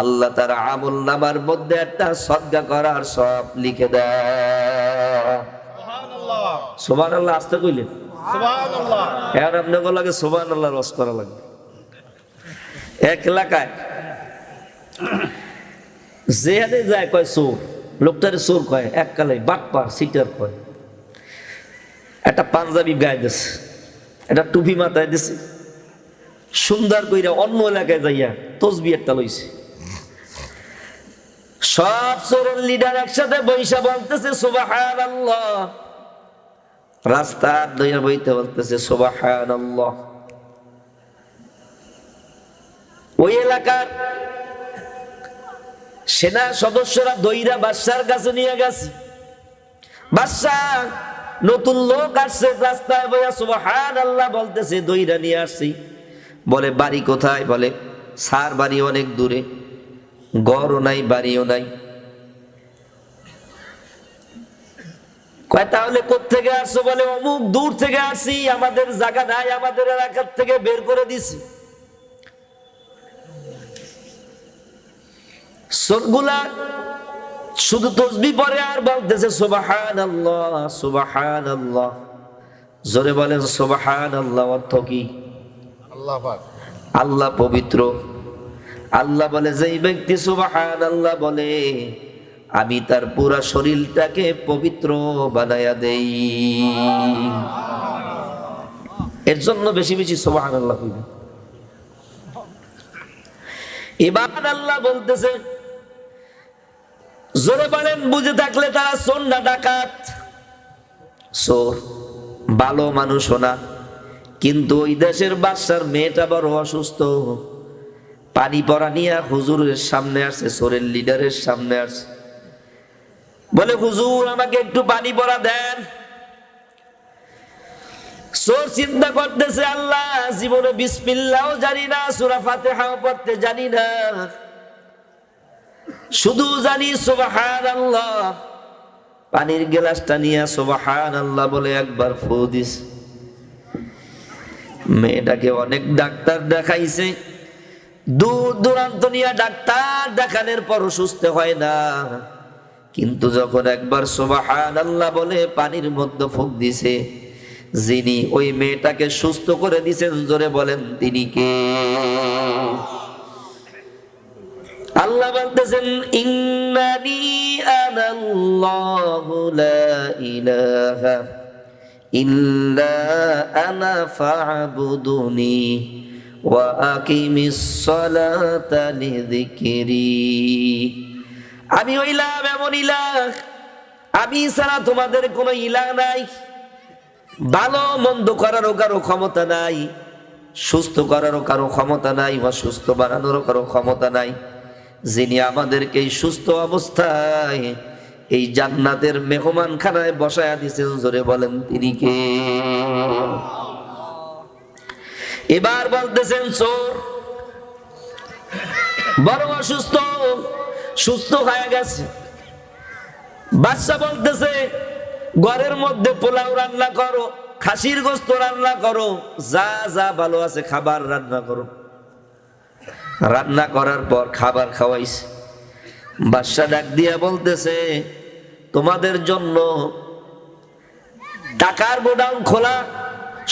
আল্লাহ তার আমল নামার মধ্যে একটা সদকা করার সব লিখে দেয়। সুবহানাল্লাহ। সুবহানাল্লাহ আসতে কইলেন? সুবহানাল্লাহ। এখন আপনাকে লাগে সুবহানাল্লাহ রস করা লাগবে। এক এলাকায় যেখানে যায় কয় চোর, লোকটারে চোর কয়, এককালে বাটপার সিটার কয়। একটা পাঞ্জাবি গায়ে দিচ্ছে, এটা টুপি মাথায় দিছে, সুন্দর কইরা অন্য এলাকায় যাইয়া তসবি একটা লইছে। সব চোরের লিডার একসাথে বৈশা বলতেছে সুবহানাল্লাহ, রাস্তার দইয়া বইতে বলতেছে সুবহানাল্লাহ। ওই এলাকার সেনা সদস্যরা দইরা বাদশার কাছে নিয়ে গেছে। বাদশাহ নতুন লোক আসছে, রাস্তায় বইয়া সুবহানাল্লাহ বলতেছে, দইরা নিয়ে আসছি। বলে বাড়ি কোথায়? বলে স্যার বাড়ি অনেক দূরে, ঘরও নাই বাড়িও নাই। কয় তাহলে কোত্থেকে আসছো? বলে অমুক দূর থেকে আসি, আমাদের জায়গা নাই, আমাদের এলাকার থেকে বের করে দিছি। সবগুলা শুধু তসবিহ পড়ে আর বলতেছে সুবহানাল্লাহ সুবহানাল্লাহ। জোরে বলেন সুবহানাল্লাহ। অর্থ কি? আল্লাহ পবিত্র। আল্লাহ বলে যেই ব্যক্তি সুবহানাল্লাহ বলে আমি তার পুরা শরীরটাকে পবিত্র বানায়া দেই। এর জন্য বেশি বেশি সুবহানাল্লাহ কইবেন। এবার আল্লাহ বলতেছে, জোরে বলেন বুঝে থাকলে তারা চোর না ডাকাত? চোর, ভালো মানুষও না। কিন্তু ওই দেশের বাদশার মেয়েটা বড় অসুস্থ, পানি পড়া নিয়ে হুজুরের সামনে আসছে, চোরের লিডারের সামনে আসছে। বলে হুজুর আমাকে একটু পানি পড়া দেন। চোর চিন্তা করতেছে আল্লাহ জীবনে বিসমিল্লাহও জানি না, সূরা ফাতিহাও পড়তে জানি না, শুধু জানি সুবহানাল্লাহ। পানির গ্লাসটা নিয়ে সুবহানাল্লাহ বলে একবার ফু দিস। মেয়েটাকে অনেক ডাক্তার দেখাইছে, দূর দূরান্ত নিয়ে ডাক্তার দেখানোর পর সুস্থ হয় না। কিন্তু যখন একবার সুবহানাল্লাহ বলে পানির মধ্যে ফুঁক দিছে, যিনি ওই মেয়েটাকে সুস্থ করে দিয়েছেন, জোরে বলেন তিনি কে? আল্লাহ বলতেছেন ইন্নানি আনাল্লাহু লা ইলাহা ইল্লা আনা ফা'বুদুনি ওয়া আকিমিস সালাতা লিযিকরি। আমি হইলাম এমন ইলাহ, আমি ছাড়া তোমাদের কোনো ইলাহ নাই। ভালো মন্দ করারও কারো ক্ষমতা নাই, সুস্থ করারও কারো ক্ষমতা নাই, অসুস্থ বানানোরও কারো ক্ষমতা নাই। যিনি আমাদেরকে এই সুস্থ অবস্থায় এই জান্নাতের মেহমান খানায় বসায়া দিয়েছেন, জোরে বলেন তিনি কে? এবার বলতেছেন চোর বড় অসুস্থ, সুস্থ হয়ে গেছে। বাদশা বলতেছে ঘরের মধ্যে পোলাও রান্না করো, খাসির গোস্ত রান্না করো, যা যা ভালো আছে খাবার রান্না করো। রান্না করার পর খাবার খাওয়াইছে। বাদশা ডাক দিয়া বলতেছে তোমাদের জন্য টাকার গোডাউন খোলা,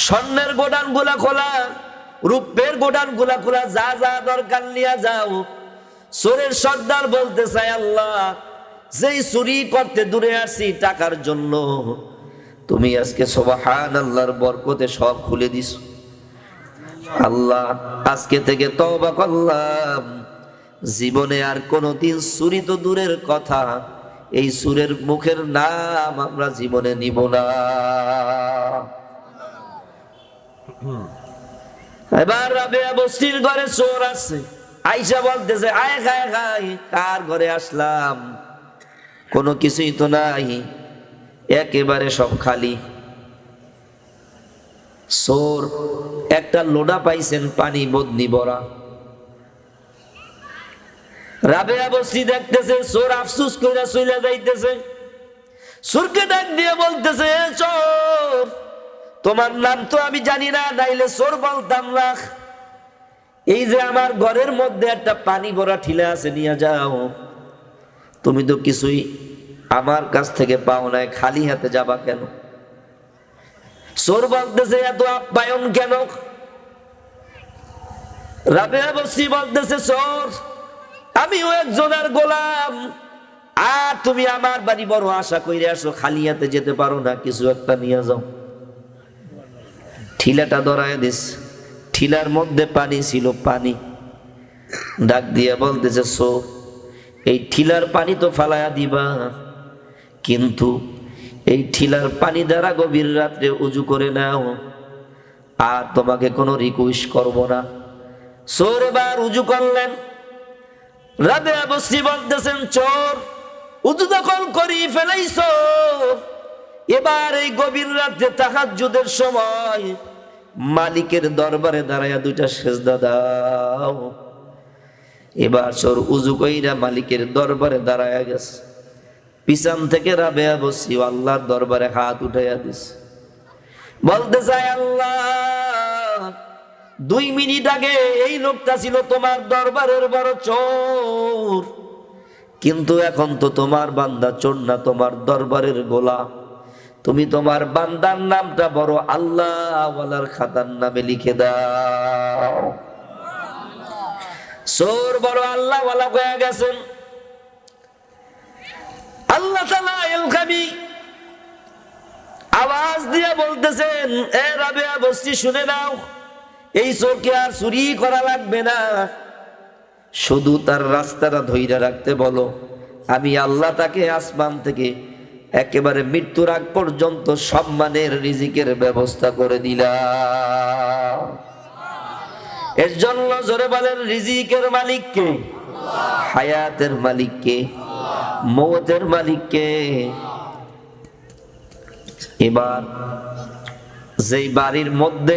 স্বর্ণের গোডাউন গুলা খোলা, রূপের গোডাউন গুলা খোলা, যা যা দরকার নিয়ে যাও। চোরের সর্দার বলতে চাই আল্লাহ যেই চুরি করতে দূরে আসি টাকার জন্য, তুমি আজকে সুবহানাল্লাহর বরকতে সব খুলে দিছো। আল্লাহ আজকে থেকে তওবা করলাম, জীবনে আর কোনোদিন চুরি তো দূরের কথা, এই চোরের মুখের নাম আমরা জীবনে নিব না। এবার রাবেয়া বস্তির ঘরে চোর আছে, আইসা বলতেছে আয় খায় খায়, কার ঘরে আসলাম? কোনো কিছুই তো নাই, একেবারে সব খালি। চোর একটা লোডা পাইছেন পানি বদনি ভরা। রাবেয়া বস্তি দেখতেছে চোর আফসুস কইরা চইলা যাইতেছে। চোরকে ডাক দিয়ে বলতেছে চোর তোমার নাম তো আমি জানি না, নাইলে চোর বলতাম না। এই যে আমার ঘরের মধ্যে একটা পানি ভরা ঠিলা আছে, নিয়ে যাও। তুমি তো কিছুই আমার কাছ থেকে পাও নাই, খালি হাতে যাবা কেন? চোর বলতেছে এত আপ্যায়ন কেন? রাবেয়া বস্তি বলতেছে চোর আমিও একজনের গোলাম, আর তুমি আমার বাড়ি বড় আশা কইরে আসো, খালি হাতে যেতে পারো না, কিছু একটা নিয়ে যাও। ঠিলাটা ধরায় দিস, ঠিলার মধ্যে পানি ছিল, পানি। ডাক দিয়া বলতেছে, চোর, এই ঠিলার পানি তো ফালায়া দিবা, কিন্তু এই ঠিলার পানি দ্বারা গভীর রাত্রে উজু করে নাও, আর তোমাকে কোনো রিকোয়েস্ট করব না। চোর এবার উজু করলেন। রাবেয়া বসরি বলতেছেন, চোর উজু যখন করি ফেলাইছো, এবার এই গভীর রাতে তাহাজ্জুদের সময় মালিকের দরবারে দাঁড়ায়া দুইটা সেজদা দাও। এবার চোর উজু কইরা মালিকের দরবারে দাঁড়ায়া গেছে। পিছন থেকে রাবেয়া বসরি আল্লাহর দরবারে হাত উঠাইয়া দিস, বলতে চায়, আল্লাহ, 2 মিনিট আগে এই লোকটা ছিল তোমার দরবারের বড় চোর, কিন্তু এখন তো তোমার বান্দা চোর না, তোমার দরবারের গোলাম। তুমি তোমার বান্দার নামটা বড় আল্লাহ ওয়ালার খাতার নামে লিখে দাও। চোর বড় আল্লাহ ওয়ালা হয়ে গেছেন। আল্লাহ তাআলা এলকাবি আওয়াজ দিয়ে বলতেছেন, এ রাবেয়া বসরি শুনে নাও, এই চোরকে আর চুরি করা লাগবে না, শুধু তার রাস্তাটা ধইরা রাখতে বলো, আমি আল্লাহ তাকে আসমান থেকে একেবারে মৃত্যুর আগ পর্যন্ত সম্মানের রিজিকের ব্যবস্থা করে দিলাম। এর জন্য জোরে বলেন, রিজিকের মালিক কে? হায়াতের মালিক কে? মওতের মালিক কে? এবার যেই বাড়ির মধ্যে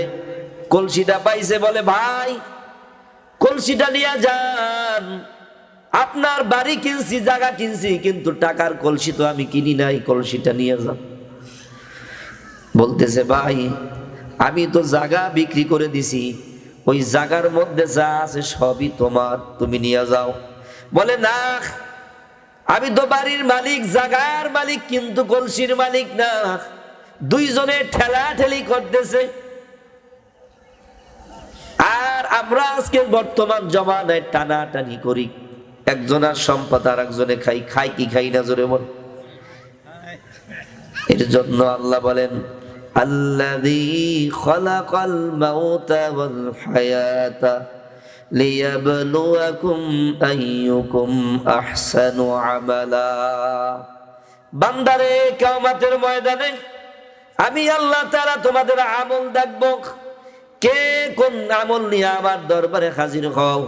কলসিটা পাইছে, বলে, ভাই কলসিটা নিয়ে যান, আপনার বাড়ি কিনছি, জায়গা কিনছি, কিন্তু টাকার কলসি তো আমি কিনি নাই, কলসিটা নিয়ে যান। বলতেছে, ভাই আমি তো জায়গা বিক্রি করে দিছি, ওই জায়গার মধ্যে যা আছে সবই তোমার, তুমি নিয়ে যাও। বলে, না, আমি তো বাড়ির মালিক, জায়গার মালিক, কিন্তু কলসির মালিক না। দুইজনে ঠেলা ঠেলি করতেছে। আর আমরা আজকে বর্তমান জমানায় টানাটানি করি, একজনের সম্পদ আর একজনে খাই, খাই কি খাই না, জোরে বল। এর জন্য আল্লাহ বলেন, আল্লাযী খালাকাল মাউতা ওয়াল হায়াতা লিয়াবলুয়াকুম আইয়ুকুম আহসানু আমালা। বান্দারে, কিয়ামতের ময়দানে আমি আল্লাহ তাআলা তোমাদের আমল দেখব, কে কোন আমল নিয়ে আমার দরবারে হাজির হও।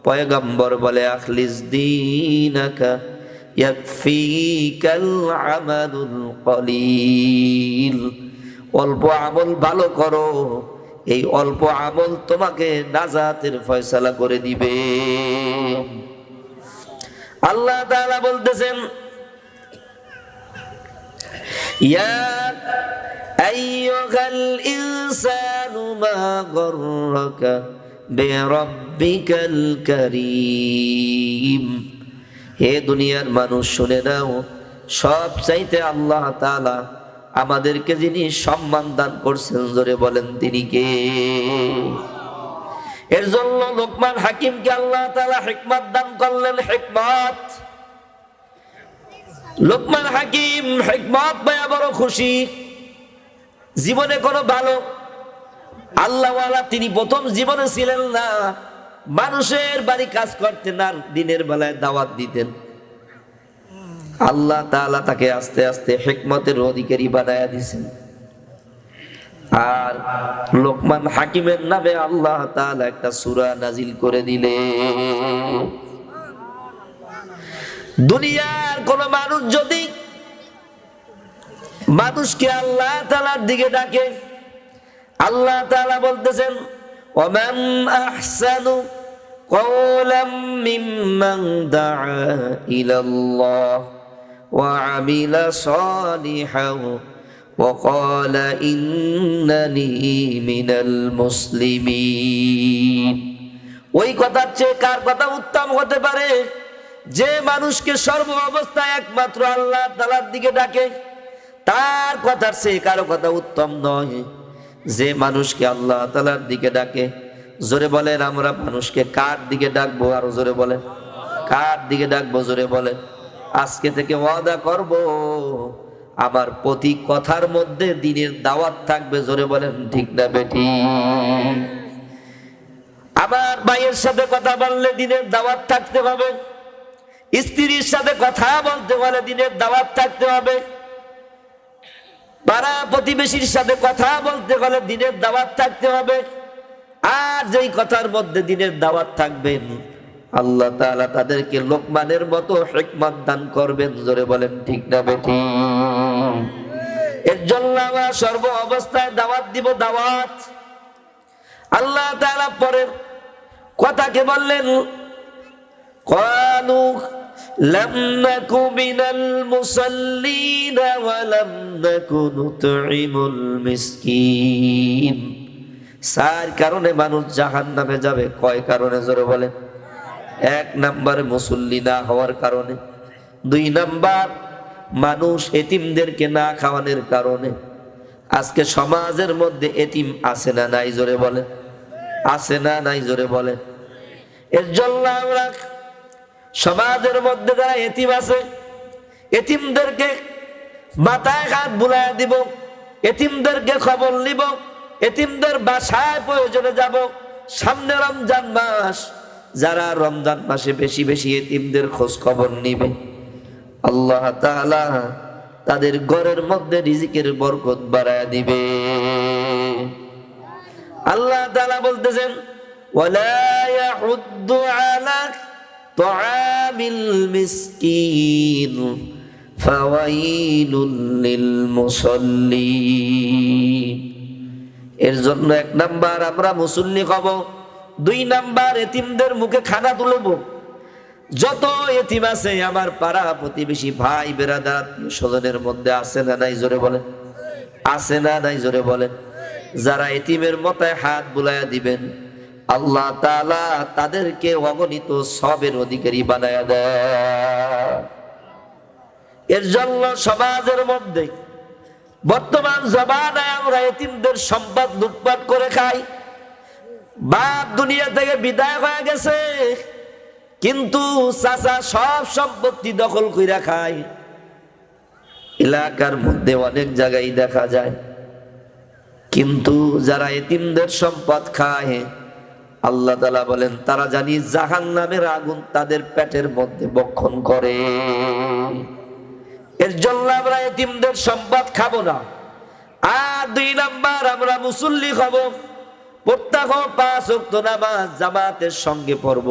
পয়গম্বর বলে, আখলিস দীনাকা ইয়াকফিকাল আমালুল কলিল। অল্প আমল ভালো করো, এই অল্প আমল তোমাকে নাজাতের ফয়সালা করে দিবে। আল্লাহ তাআলা বলতেছেন, ইয়া আইয়ুহাল ইনসানু মা গররাকা বিরাব্বিকাল কারীম। হে দুনিয়ার মানুষ, শুনে নাও, সব চাইতে আল্লাহ তাআলা আমাদেরকে যিনি সম্মান দান করছেন, জোরে বলেন, তিনি কে? এর জন্য লোকমান হাকিমকে আল্লাহ তাআলা হিকমত দান করলেন। হিকমত, লোকমান হাকিম হিকমত পায়া বড় খুশি। জীবনে কোনো ভালো আল্লাহওয়ালা তিনি প্রথম জীবনে ছিলেন না, মানুষের বাড়ি কাজ করতেন আর দিনের বেলায় দাওয়াত দিতেন। আল্লাহ তাআলা তাকে আস্তে আস্তে হিকমতের অধিকারী বানায়া দিয়েছেন। আর লোকমান হাকিমের নামে আল্লাহ তাআলা একটা সূরা নাজিল করে দিলেন। দুনিয়ার কোন মানুষ যদি মানুষকে আল্লাহ তাআলার দিকে ডাকে, আল্লাহ তাআলা বলতেছেন, ওয়ামান আহসানু কওলাম মিম্মান দাআ ইলাল্লাহ ওয়া আমিলা সালিহান ওয়া ক্বালা ইন্নানি মিনাল মুসলিমিন। ওই কথার চেয়ে কার কথা উত্তম হতে পারে, যে মানুষকে সর্ব অবস্থায় একমাত্র আল্লাহ তাআলার দিকে ডাকে, তার কথার চেয়ে কারো কথা উত্তম নয়। যে মানুষকে আল্লাহ তাআলার দিকে ডাকে, জোরে বলেন, আমরা মানুষকে কার দিকে ডাকবো? আরো জোরে বলেন, কার দিকে ডাকবো? জোরে বলেন। আজকে থেকে ওয়াদা করব, আমার প্রতি কথার মধ্যে দ্বীনের দাওয়াত থাকবে। জোরে বলেন ঠিক না বেটি? আমার ভাইয়ের সাথে কথা বললে দ্বীনের দাওয়াত থাকতে হবে, স্ত্রীর সাথে কথা বলতে হলে দ্বীনের দাওয়াত থাকতে হবে, পাড়া প্রতিবেশীর সাথে কথা বলতে হলে দ্বীনের দাওয়াত থাকতে হবে। আর যেই কথার মধ্যে দ্বীনের দাওয়াত থাকবেন, আল্লাহ তাআলা তাদেরকে লোকমানের মতো হিকমত দান করবেন। জোরে বলেন ঠিক না বেটি? এর জন্য আমরা সর্ব অবস্থায় দাওয়াত দিব, দাওয়াত। আল্লাহ তাআলা পরের কথাকে বললেন, ক্বালু লাম নাকু মিনাল মুসাল্লিন ওয়া লাম নাকু নুতঈমুল মিসকিন। চার কারণে মানুষ জাহান্নামে যাবে। কয় কারণে? জোরে বলেন। এক নাম্বার মুসল্লি না হওয়ার কারণে, দুই নাম্বার মানুষ এতিমদেরকে না খাওয়ানোর কারণে। আজকে সমাজের মধ্যে এতিম আছে না নাই? জোরে বলেন। আছে না নাই? জোরে বলেন। এর জন্য আমরা সমাজের মধ্যে যারা এতিম আছে, এতিমদেরকে মাথায় হাত বুলায় দিব, এতিমদেরকে খবর নিব, এতিমদের বাসায় প্রয়োজনে যাব। সামনে রমজান মাস, যারা রমজান মাসে বেশি বেশি এতিমদের খোঁজ খবর নিবে, আল্লাহ তাআলা তাদের ঘরের মধ্যে রিজিকের বরকত বাড়ায় দিবে। আল্লাহ তাআলা বলতেছেন, ওয়ালা ইয়াহুদ্দু আলা তুআমিল মিসকিন ফাওয়াইলুল লিল মুসাল্লিন। এর জন্য এক নাম্বার আমরা মুসল্লি হব, দুই নাম্বার এতিমদের মুখে খানা তুলব। যত এতিম আছে আমার পাড়া প্রতিবেশী ভাই বেরাদার স্বজনের মধ্যে আছে না নাই? জোরে বলেন। আছে না নাই? জোরে বলেন। যারা এতিমের মাথায় হাত বুলাইয়া দিবেন, আল্লাহ তাআলা তাদেরকে অগণিত সবের অধিকারী বানায়া দেয়। এর জন্য সমাজের মধ্যে বর্তমান জমানায় আমরা এতিমদের সম্পদ লুটপাট করে খাই। বাপ দুনিয়া থেকে বিদায় হয়ে গেছে, কিন্তু চাচা সব সম্পত্তি দখল কইরা খায়। এলাকার মধ্যে অনেক জায়গায় দেখা যায়। কিন্তু যারা এতিমদের সম্পদ খায়, আল্লাহ তাআলা বলেন তারা জানি জাহান্নামের আগুন তাদের পেটের মধ্যে বক্ষণ করে। এর জন্য আমরা এতিমদের সম্পদ খাবো না। আর দুই নাম্বার আমরা মুসল্লি হব, প্রত্যহ 5 ওয়াক্ত নামাজ জামাতের সঙ্গে পড়ব।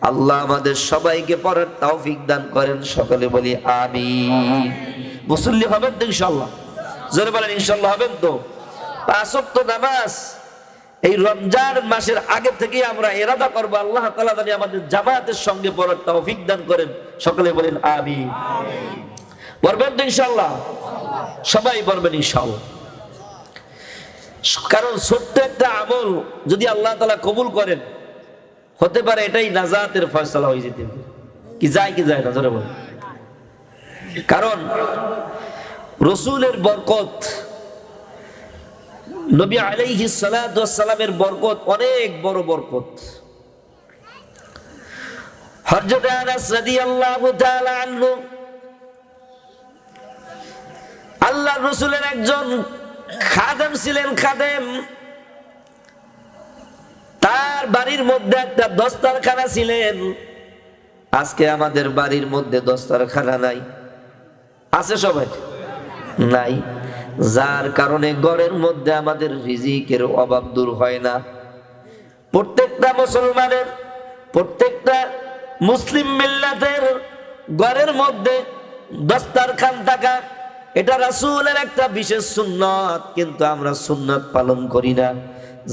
আল্লাহ আমাদের সবাইকে পড়ার তৌফিক দান করেন। সকলে বলি আমিন। মুসল্লি হবেন তো ইনশাআল্লাহ? জোরে বলেন ইনশাআল্লাহ হবেন তো? 5 ওয়াক্ত নামাজ এই রমজান মাসের আগে থেকে আমরা ইরাদা করব, আল্লাহ তাআলা যেন আমাদের জামাতের সঙ্গে পড়ার তৌফিক দান করেন। সকলে বলেন আমিন। পড়বেন তো ইনশাআল্লাহ? সবাই পড়বেন ইনশাআল্লাহ। কারণ ছোট্ট একটা আমল যদি আল্লাহ তাআলা কবুল করেন, হতে পারে এটাই নাজাতের ফয়সালা হয়ে যেতে পারে। কি যায় কি যায় না? জোরে বলেন। কারণ রাসূলের বরকত, নবী আলাইহিস সালাতু ওয়াস সালামের বরকত অনেক বড় বরকত। হযরত আনাস রাদিয়াল্লাহু তাআলা আনহু আল্লাহর রাসূলের একজন খাদেম ছিলেন। খাদেম, তার বাড়ির মধ্যে একটা দস্তরখানা ছিলেন। আজকে আমাদের বাড়ির মধ্যে দস্তরখানা নাই, আছে সবাই নাই, যার কারণে ঘরের মধ্যে আমাদের রিজিকের অভাব দূর হয় না। প্রত্যেকটা মুসলমানের, প্রত্যেকটা মুসলিম মিল্লাতের ঘরের মধ্যে দস্তরখান থাকা এটা রাসূলের একটা বিশেষ সুন্নাত, কিন্তু আমরা সুন্নাত পালন করি না,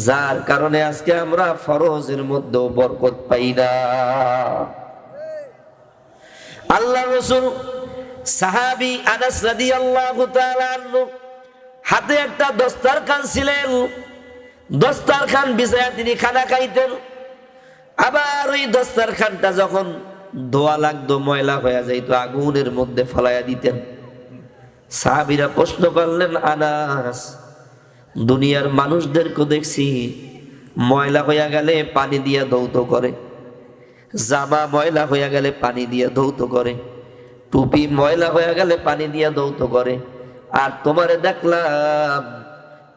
যার কারণে আজকে আমরা ফরজের মধ্যেও বরকত পাই না। আল্লাহর রাসূল সাহাবী আনাস রাদিয়াল্লাহু তাআলা আনহু হাতে একটা দস্তরখান ছিলেন। দস্তরখান বিছায়া তিনি খানা খাইতেন। আবার ওই দস্তরখানটা যখন ধোয়া লাগতো, ময়লা হয়ে যাইতো, আগুনের মধ্যে ফেলাইয়া দিতেন। সাহাবীরা প্রশ্ন করলেন, আনাস, দুনিয়ার মানুষদেরকে দেখছি ময়লা হইয়া গেলে পানি দিয়া ধৌত করে, জামা ময়লা হইয়া গেলে পানি দিয়া ধৌত করে, টুপি ময়লা হয়ে গেলে পানি দিয়া ধৌত করে, আর তোমারে দেখলাম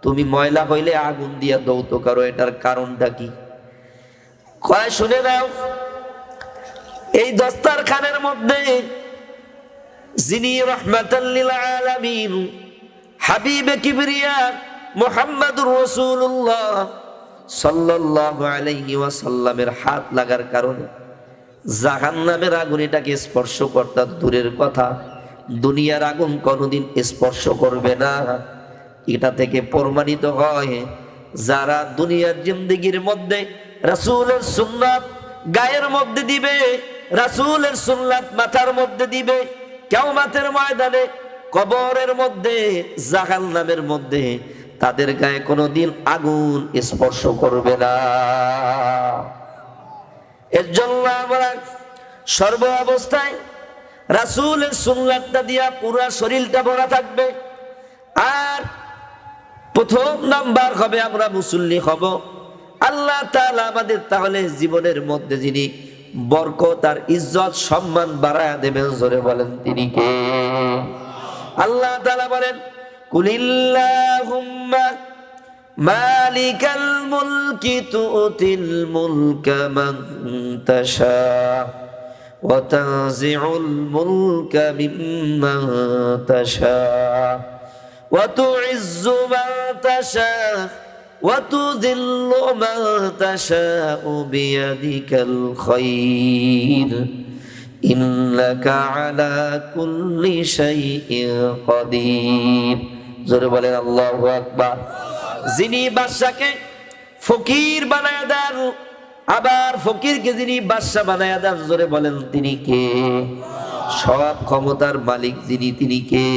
তুমি ময়লা হইলে আগুন দিয়া দৌত করো, এটার কারণটা কি? কয় শুনে নাও, এই দস্তারখানের মধ্যে যিনি রাহমাতাল লিল আলামিন হাবিবে কিবরিয়া মুহাম্মাদুর রাসূলুল্লাহ সাল্লাল্লাহু আলাইহি ওয়াসাল্লামের হাত লাগার কারণে জাহান্নামের আগুন এটাকে স্পর্শ করতে দূরের কথা, দুনিয়ার আগুন কোনোদিন স্পর্শ করবে না। এটা থেকে প্রমাণিত হয় যারা দুনিয়ার জিন্দেগির মধ্যে রাসূলের সুন্নাত গায়ের মধ্যে দিবে, রাসূলের সুন্নাত মাথার মধ্যে দিবে, কিয়ামতের ময়দানে কবরের মধ্যে জাহান্নামের মধ্যে তাদের গায়ে কোনোদিন আগুন স্পর্শ করবে না। এর জন্য আমরা সর্ব অবস্থায় রাসূলের সুন্নাতটা দিয়া পুরো শরীরটা ভরা থাকবে। আর প্রথম নাম্বার হবে আমরা মুসল্লি হব। আল্লাহ তাআলা আমাদের তাহলে জীবনের মধ্যে যিনি বরকত আর ইজ্জত সম্মান বাড়ায়া দেবেন, জোরে বলেন তিনি কে? আল্লাহ তাআলা বলেন, কুলিল্লাহুম্মা মালিকাল মুলকি তুতিল মুলকা মান তাশা ওয়া তানজিউল মুলকা মিম্মান তাশা ওয়া তুইজ্জু মান তাশা ওয়া তুযিল্লু মান তাশাউ বিয়াদিকাল খায়র ইন্নাকা আলা কুল্লি শাইইন কাদির। জোরে বলেন আল্লাহু আকবার। যিনি বাদশাকে ফকির বানায়া দেন, আবার ফকিরকে যিনি বাদশা বানায়া দেন, জোরে বলেন তিনি কে? সব ক্ষমতার মালিক যিনি, তিনি কে?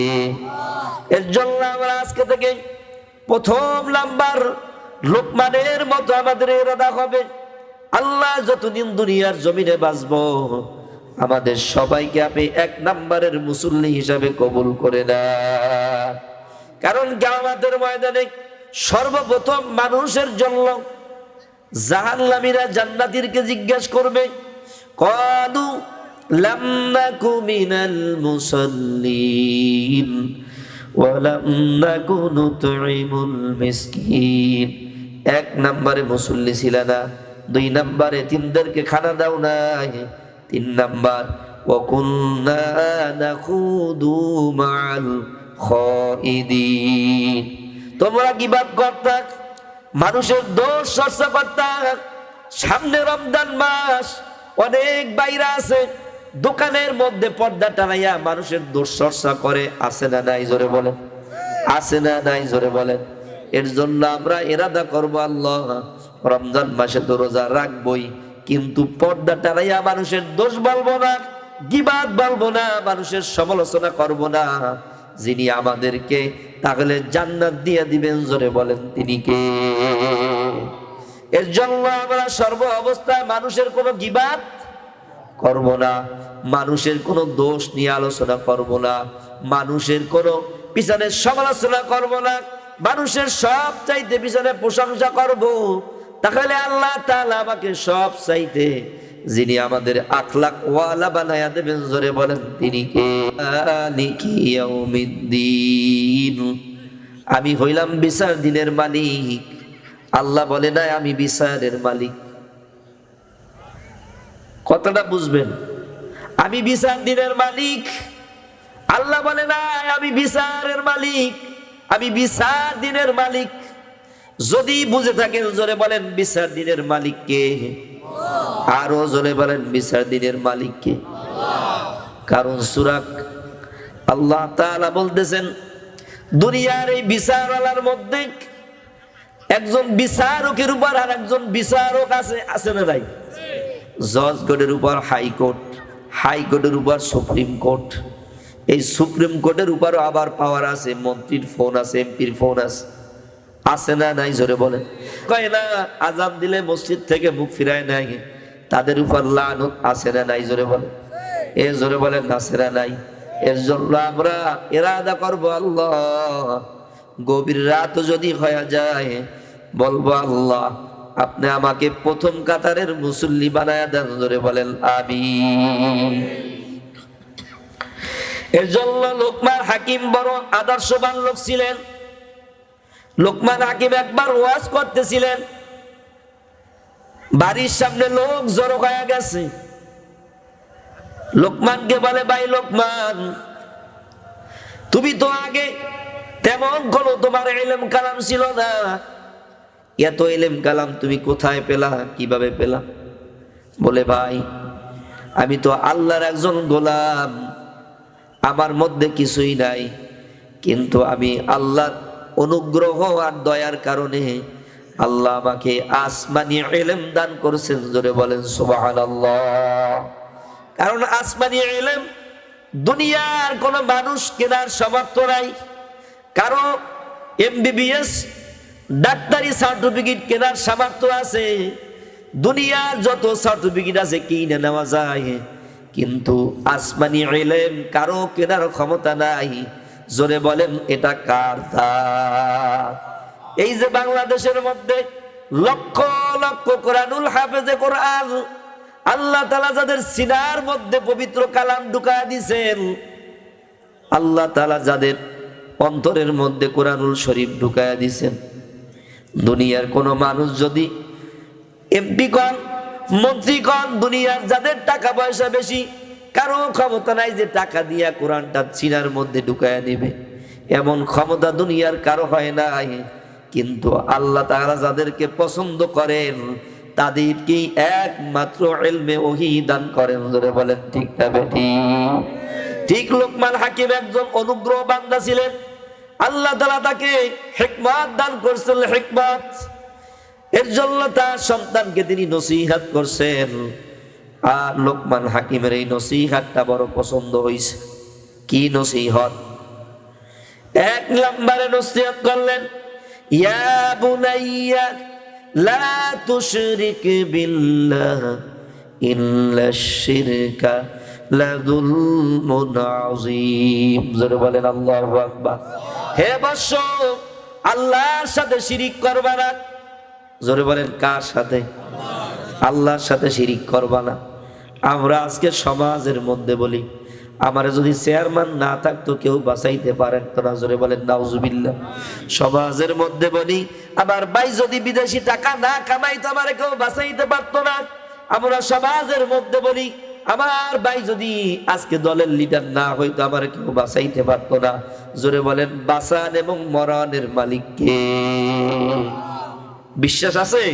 এর জন্য আমরা আজকে থেকে প্রথম নাম্বার লোকমানের মতো আমাদের ইরাদা হবে, আল্লাহ যতদিন দুনিয়ার জমিনে বাঁচবো আমাদের সবাইকে আপনি এক নাম্বারের মুসল্লি হিসাবে কবুল করে নেন। কারণ কিয়ামতের ময়দানে সর্বপ্রথম মানুষের জন্য জাহান্নামীরা জান্নাতীদেরকে জিজ্ঞাসা করবে, ক্বালু লাম নাকু মিনাল মুসাল্লিন ওয়া লাম নাকু নুতঈমুল মিসকিন। এক নম্বরে মুসল্লি ছিল না, দুই নম্বরে তিনদেরকে খানা দাও নাই, তিন নাম্বার ওয়া কুননা নাখুদু মাআল খাইদিন। তোমরা গীবত করতা, মানুষের দোষ চর্চা করতা। সামনে রমজান মাস, অনেক বাইরা আছে দোকানের মধ্যে পর্দা টানাইয়া মানুষের দোষ চর্চা করে, আছে না নাই? জোরে বলেন, আছে না নাই? জোরে বলেন। এর জন্য আমরা ইরাদা করব, আল্লাহ রমজান মাসে তো রোজা রাখবই, কিন্তু পর্দা টানাইয়া মানুষের দোষ বলবো না, গীবত বলবো না, মানুষের সমালোচনা করব না। যিনি আমাদেরকে তাহলে জান্নাত দিয়ে দিবেন, জোরে বলেন তিনি কে? এর জন্য আমরা সর্ব অবস্থায় মানুষের কোনো গীবত করব না, মানুষের কোনো দোষ নিয়ে আলোচনা করব না, মানুষের কোনো পিছনে সমালোচনা করব না, মানুষের সব চাইতে পিছনে প্রশংসা করব। তাহলে আল্লাহ তাআলা আমাকে সব চাইতে যিনি আমাদের আখলাক ওয়ালা বানায়া দেবেন, জোরে বলেন তিনি কে? মালিকি ইয়াউমিদ্দিন। আমি হইলাম বিচার দিনের মালিক। আল্লাহ বলে না আমি বিচারের মালিক। কথাটা বুঝবেন, আমি বিচার দিনের মালিক। আল্লাহ বলে না আমি বিচারের মালিক, আমি বিচার দিনের মালিক। যদি বুঝে থাকেন জোরে বলেন বিচার দিনের মালিক কে? আরো জোরে বলেন বিচার দিনের মালিক কে? কারণ সূরা আল্লাহ তাআলা বলতেছেন দুনিয়ার এই বিচারওয়ালার মধ্যে একজন বিচারকের উপর আর একজন বিচারক আছে, আছে না নাই? জজ কোর্টের উপর হাইকোর্ট, হাইকোর্টের উপর সুপ্রিম কোর্ট, এই সুপ্রিম কোর্টের উপরও আবার পাওয়ার আছে, মন্ত্রীর ফোন আছে, এমপির ফোন আছে, আছে না নাই? জোরে বলেন। কয় না আজান দিলে মসজিদ থেকে মুখ ফিরায় নাই, তাদের উপর লানত আছে না নাই? জোরে বলেন। এ জোরে বলেন আছে না নাই? এর জন্য আমরা ইরাদা করব, আল্লাহ গভীর রাত যদি হয়ে যায় বলবো আল্লাহ আপনি আমাকে প্রথম কাতারের মুসল্লি বানায়া দেন, জোরে বলেন আমিন। এর জন্য লোকমান হাকিম বড় আদর্শবান লোক ছিলেন। লোকমান হাকিম একবার ওয়াজ করতেছিলেন, বাড়ির সামনে লোক জড়ো হয়ে গেছে। লোকমানকে বলে, ভাই লোকমান, তুমি তো আগে তেমন কোনো তোমার ইলম কালাম ছিল না, এত ইলম কালাম তুমি কোথায় পেলা, কিভাবে পেলা? বলে, ভাই আমি তো আল্লাহর একজন গোলাম, আমার মধ্যে কিছুই নাই, কিন্তু আমি আল্লাহর অনুগ্রহ আর দয়ার কারণে আল্লাহ আমাকে আসমানি ইলম দান করেছেন। জোরে বলেন সুবহানাল্লাহ। কারণ আসমানি ইলম দুনিয়ার কোন মানুষ কেনার সামর্থ্য নাই। কারো এমবিবিএস ডাক্তারি সার্টিফিকেট কেনার সামর্থ্য আছে, দুনিয়ার যত সার্টিফিকেট আছে কিনে নেওয়া যায়, কিন্তু আসমানি ইলম কারো কেনার ক্ষমতা নাই। জোরে বলেন এটা কার দান? এই যে বাংলাদেশের মধ্যে লক্ষ লক্ষ কোরআনুল হাফেজে কোরআন আল্লাহ তাআলা যাদের সিনার মধ্যে পবিত্র কালাম ঢুকায় দিয়েছেন, আল্লাহ তাআলা যাদের অন্তরের মধ্যে কোরআনুল শরীফ ঢুকায় দিয়েছেন, দুনিয়ার কোন মানুষ যদি এমপি কন, মন্ত্রী কন, দুনিয়ার যাদের টাকা পয়সা বেশি, কারো ক্ষমতা নাই যে টাকা দিয়া কোরআনটা সিনার মধ্যে ঢুকায় নেবে, এমন ক্ষমতা দুনিয়ার কারো হয় নাই। কিন্তু আল্লাহ তাআলা যাদেরকে পছন্দ করেন তাদেরকেই একমাত্র ইলমে ওহী দান করেন। জোরে বলেন ঠিক না বেঠিক? ঠিক লোকমান হাকিম একজন অনুগ্রহ বান্দা ছিলেন, আল্লাহ তাআলা তাকে হিকমত দান করেছেন। হিকমত এর জন্য তার সন্তানকে তিনি নসিহত করছেন, আর লোকমান হাকিমের এই নসিহতটা বড় পছন্দ হয়েছে। কি নসিহত? এক নম্বরে নসিহত করলেন, ইয়া বুনাইয়া লা তুশরিক বিল্লাহ ইন্নাশ শিরকা লাযুলমুন আযীম। জোরে বলেন আল্লাহু আকবার। হে বৎস, আল্লাহর সাথে শিরিক করবা না। জোরে বলেন কার সাথে? আল্লাহর সাথে শিরিক করবা না। আমরা আজকে সমাজের মধ্যে বলি, আমার যদি চেয়ারম্যান না থাকতো কেউ বাঁচাইতে পারেন তো না। জোরে বলেন নাউজুবিল্লাহ। সমাজের মধ্যে বলি, আমার ভাই যদি বিদেশি টাকা না কামাইতো আমার কেউ বাঁচাইতে পারতো না। আমরা সমাজের মধ্যে বলি, আমার ভাই যদি আজকে দলের লিডার না হইতো আমার কেউ বাঁচাইতে পারতো না। জোরে বলেন বাঁচান এবং মরণের মালিক কে? বিশ্বাস আছে?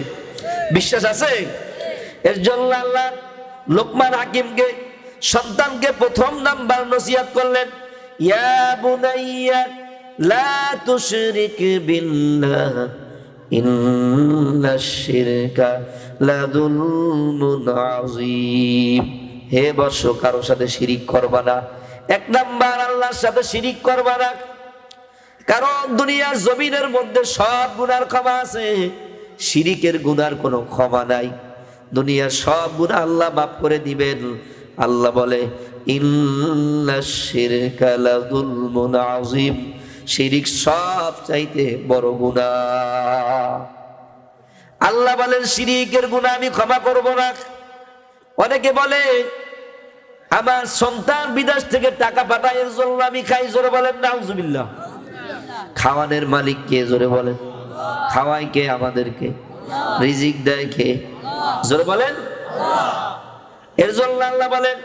বিশ্বাস আছে? এর জন্য আল্লাহ লোকমান হাকিমকে সন্তানকে প্রথম নাম্বার নসিহত করলেন, ইয়া বুনাইয়া লা তুশরিক বিল্লাহ ইন্নাশ শিরকা লাযুলমুন আযীম। হে বৎস, কারোর সাথে শিরিক করবা না। এক নাম্বার আল্লাহর সাথে শিরিক করবা না, কারণ দুনিয়ার জমিনের মধ্যে সব গুনার ক্ষমা আছে, শিরিকের গুনার কোনো ক্ষমা নাই। দুনিয়ার সব গুনাহ আল্লাহ মাফ করে দিবেন। আল্লাহ বলে ইন্নাশ শিরকা লাযুলমুন আযীম, শিরিক সব চাইতে বড় গুনাহ। আল্লাহ বলেন শিরিকের গুনাহ আমি ক্ষমা করব না। অনেকে বলে আমার সন্তান বিদেশ থেকে টাকা পাঠায় এর জন্য আমি খাই। জোরে বলেন নাউজুবিল্লাহ। খাওয়ানোর মালিক কে? জোরে বলেন। খাওয়ায় কে আমাদেরকে? রিজিক দেয় কে? জোরে বলেন। এর জন্য আল্লাহ বলেন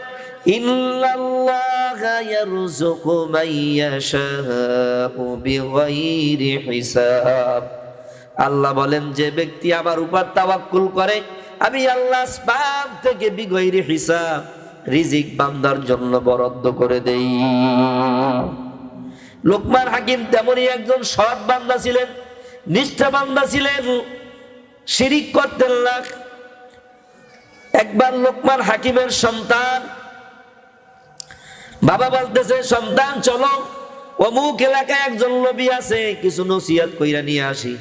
ইন্নাল্লাহা ইয়ারযুকু মান ইয়াশাউ বিগাইরি হিসাব। আল্লাহ বলেন যে ব্যক্তি আমার উপর তাওয়াক্কুল করে আমি আল্লাহ আসমান থেকে বিগাইরি হিসাব রিজিক বান্দার জন্য বরাদ্দ করে দেই। লোকমান হাকিম তেমনই একজন সৎ বান্দা ছিলেন, নিষ্ঠা বান্দা ছিলেন, শিরিক করতেন না। একবার লোকমান হাকিমের সন্তান, বাবা বলতেছে সন্তান চলো অমুক এলাকায় একজন নবী আছে, কিছু নসিহত কইরা নিয়ে আসি।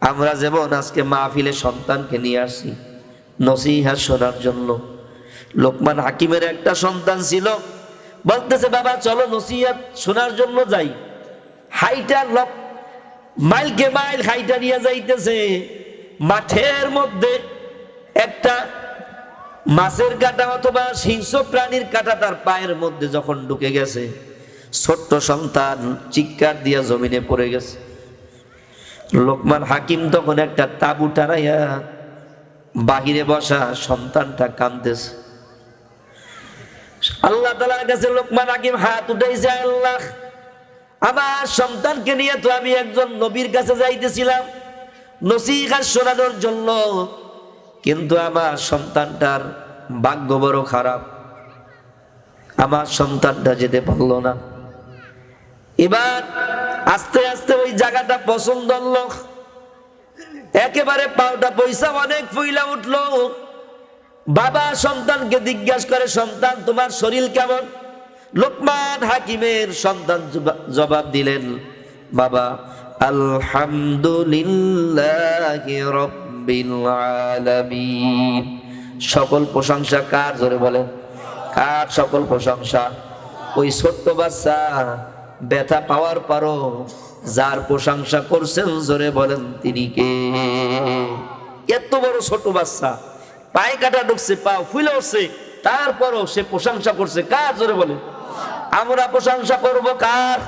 আমরা যেমন আজকে মাহফিলে সন্তানকে নিয়ে আসি নসিহত শোনার জন্য, লোকমান হাকিমের একটা সন্তান ছিল, বলতেছে বাবা চলো নসিহত শোনার জন্য যাই। হাইটা মাইলকে মাইল হাইটা নিয়ে যাইতেছে। মাঠের মধ্যে একটা মাছের কাঁটা অথবা হিংস্র প্রাণীর কাঁটা তার পায়ের মধ্যে যখন ঢুকে গেছে, ছোট্ট সন্তান চিৎকার দিয়া জমিনে পড়ে গেছে। লোকমান হাকিম তখন একটা তাবু টানাইয়া বাহিরে বসা সন্তানটা কাঁদতেছে। আল্লাহ তাআলার কাছে লোকমান হাকিম হাত উঠাইছে, আল্লাহ, আমার সন্তানকে নিয়ে তো আমি একজন নবীর কাছে যাইতেছিলাম নসিহত শোনানোর জন্য, কিন্তু আমার সন্তানটার ভাগ্য বড় খারাপ, আমার সন্তানটা যেতে পারলো না। এবার আস্তে আস্তে ওই জায়গাটা পছন্দ হলো, একেবারে পাউটা পয়সা অনেক ফুইলা উঠলো। বাবা সন্তানকে জিজ্ঞাসা করে, সন্তান তোমার শরীর কেমন? লোকমান হাকিমের সন্তান জবাব দিলেন, বাবা আলহামদুলিল্লাহি রাব্বিল আলামিন। সকল প্রশংসা কার? জোরে বলেন, কার সকল প্রশংসা? ওই ছোট্ট বাচ্চা ব্যথা পাওয়ার পরও যার প্রশংসা করছেন, জোরে বলেন তিনি কে? এত বড় ছোট বাচ্চা, পায়ে কাটা ঢুকছে, পা ফুলে উঠছে, তারপরও সে প্রশংসা করছে কার? জোরে বলেন। আমরা প্রশংসা করব কার?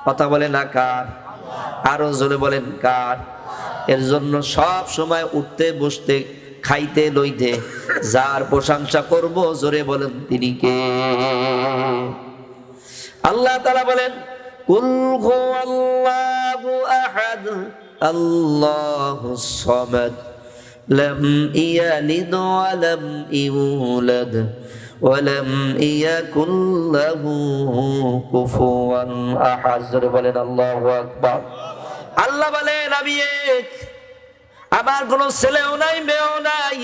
কথা বলে না কার? আরো জোরে বলেন কার? এর জন্য সব সময় উঠতে বসতে খাইতে লইতে যার প্রশংসা করব, জোরে বলেন তিনি কে? আল্লাহ তাআলা বলেন, কুল হুয়াল্লাহু আহাদ আল্লাহুস সামাদ লাম ইয়ালিদ ওয়া লাম ইউলাদ ওয়া লাম ইয়াকুল লাহু কুফুয়ান আহাদ। জোরে বলেন আল্লাহু আকবার। আল্লাহ বলেন, আমি এক, আমার কোনো ছেলেও নাই, মেয়েও নাই,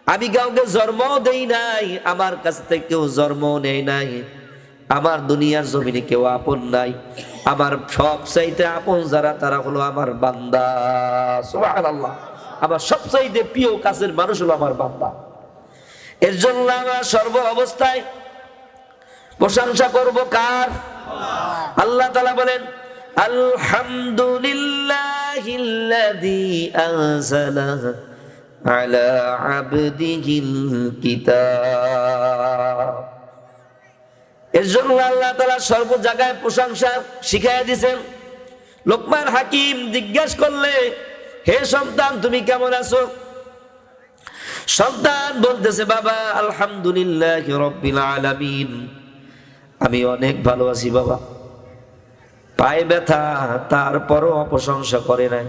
আমি কাউকে জন্ম দেই নাই, আমার কাছ থেকে কেউ জন্ম নেই নাই, আমার দুনিয়ার জমিনে কেউ আপন নাই, আমার সবচাইতে আপন যারা তারা হলো আমার বান্দা। সুবহানাল্লাহ। আমার সবচাইতে প্রিয় কাছের মানুষ হলো আমার বান্দা। এর জন্য আমার সর্ব অবস্থায় প্রশংসা করব কার? আল্লাহ তাআলা বলেন, আলহামদুলিল্লাহিল্লাযী আনজালা আলা আবদিহিল কিতাব। এর জন্য আল্লাহ তাআলা সর্ব জায়গায় প্রশংসা শিখাইয়া দিয়েছেন। লোকমান হাকিম জিজ্ঞাসা করলে, হে সন্তান তুমি কেমন আছো? সন্তান বলতেছে, বাবা আলহামদুলিল্লাহি রাব্বিল আলামিন, আমি অনেক ভালো আছি বাবা। পায়ে ব্যথা, তারপরও প্রশংসা করে নাই।